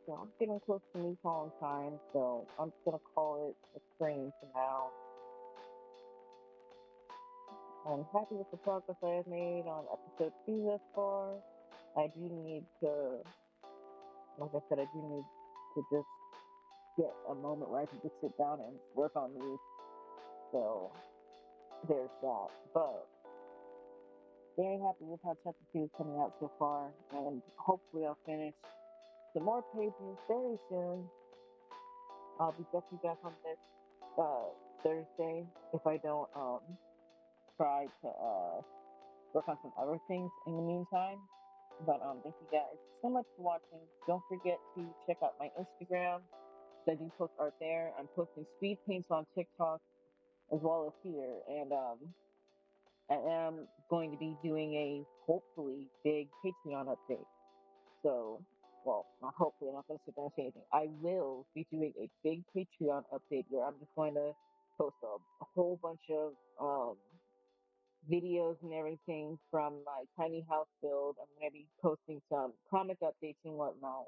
So I'm getting close to me calling time, so I'm just gonna call it a stream for now. I'm happy with the progress I have made on episode 2 thus far. I do need to, like I said, I do need to just get a moment where I can just sit down and work on these. So there's that. But very happy with how chapter 2 is coming out so far, and hopefully I'll finish some more pages very soon. I'll be definitely back on this Thursday if I don't try to work on some other things in the meantime. But thank you guys so much for watching. Don't forget to check out my Instagram. I do post art there. I'm posting speed paints on TikTok as well as here, and I am going to be doing a hopefully big Patreon update. So, well, not hopefully, I'm not going to sit there and say anything. I will be doing a big Patreon update where I'm just going to post a whole bunch of videos and everything from my tiny house build. I'm going to be posting some comic updates and whatnot.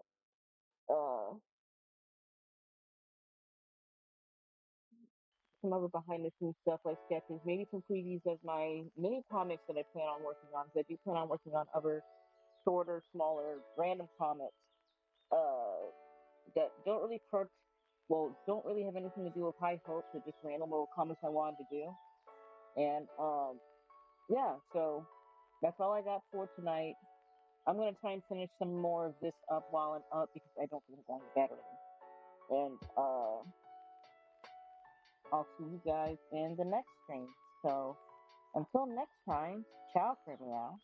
Some other behind the scenes stuff like sketches, maybe some previews of my mini comics that I plan on working on. Because I do plan on working on other shorter, smaller, random comics that don't really have anything to do with high hopes. They're just random little comics I wanted to do. And yeah, so that's all I got for tonight. I'm gonna try and finish some more of this up while I'm up because I don't think I'm going to bed early. And I'll see you guys in the next stream. So until next time, ciao for now.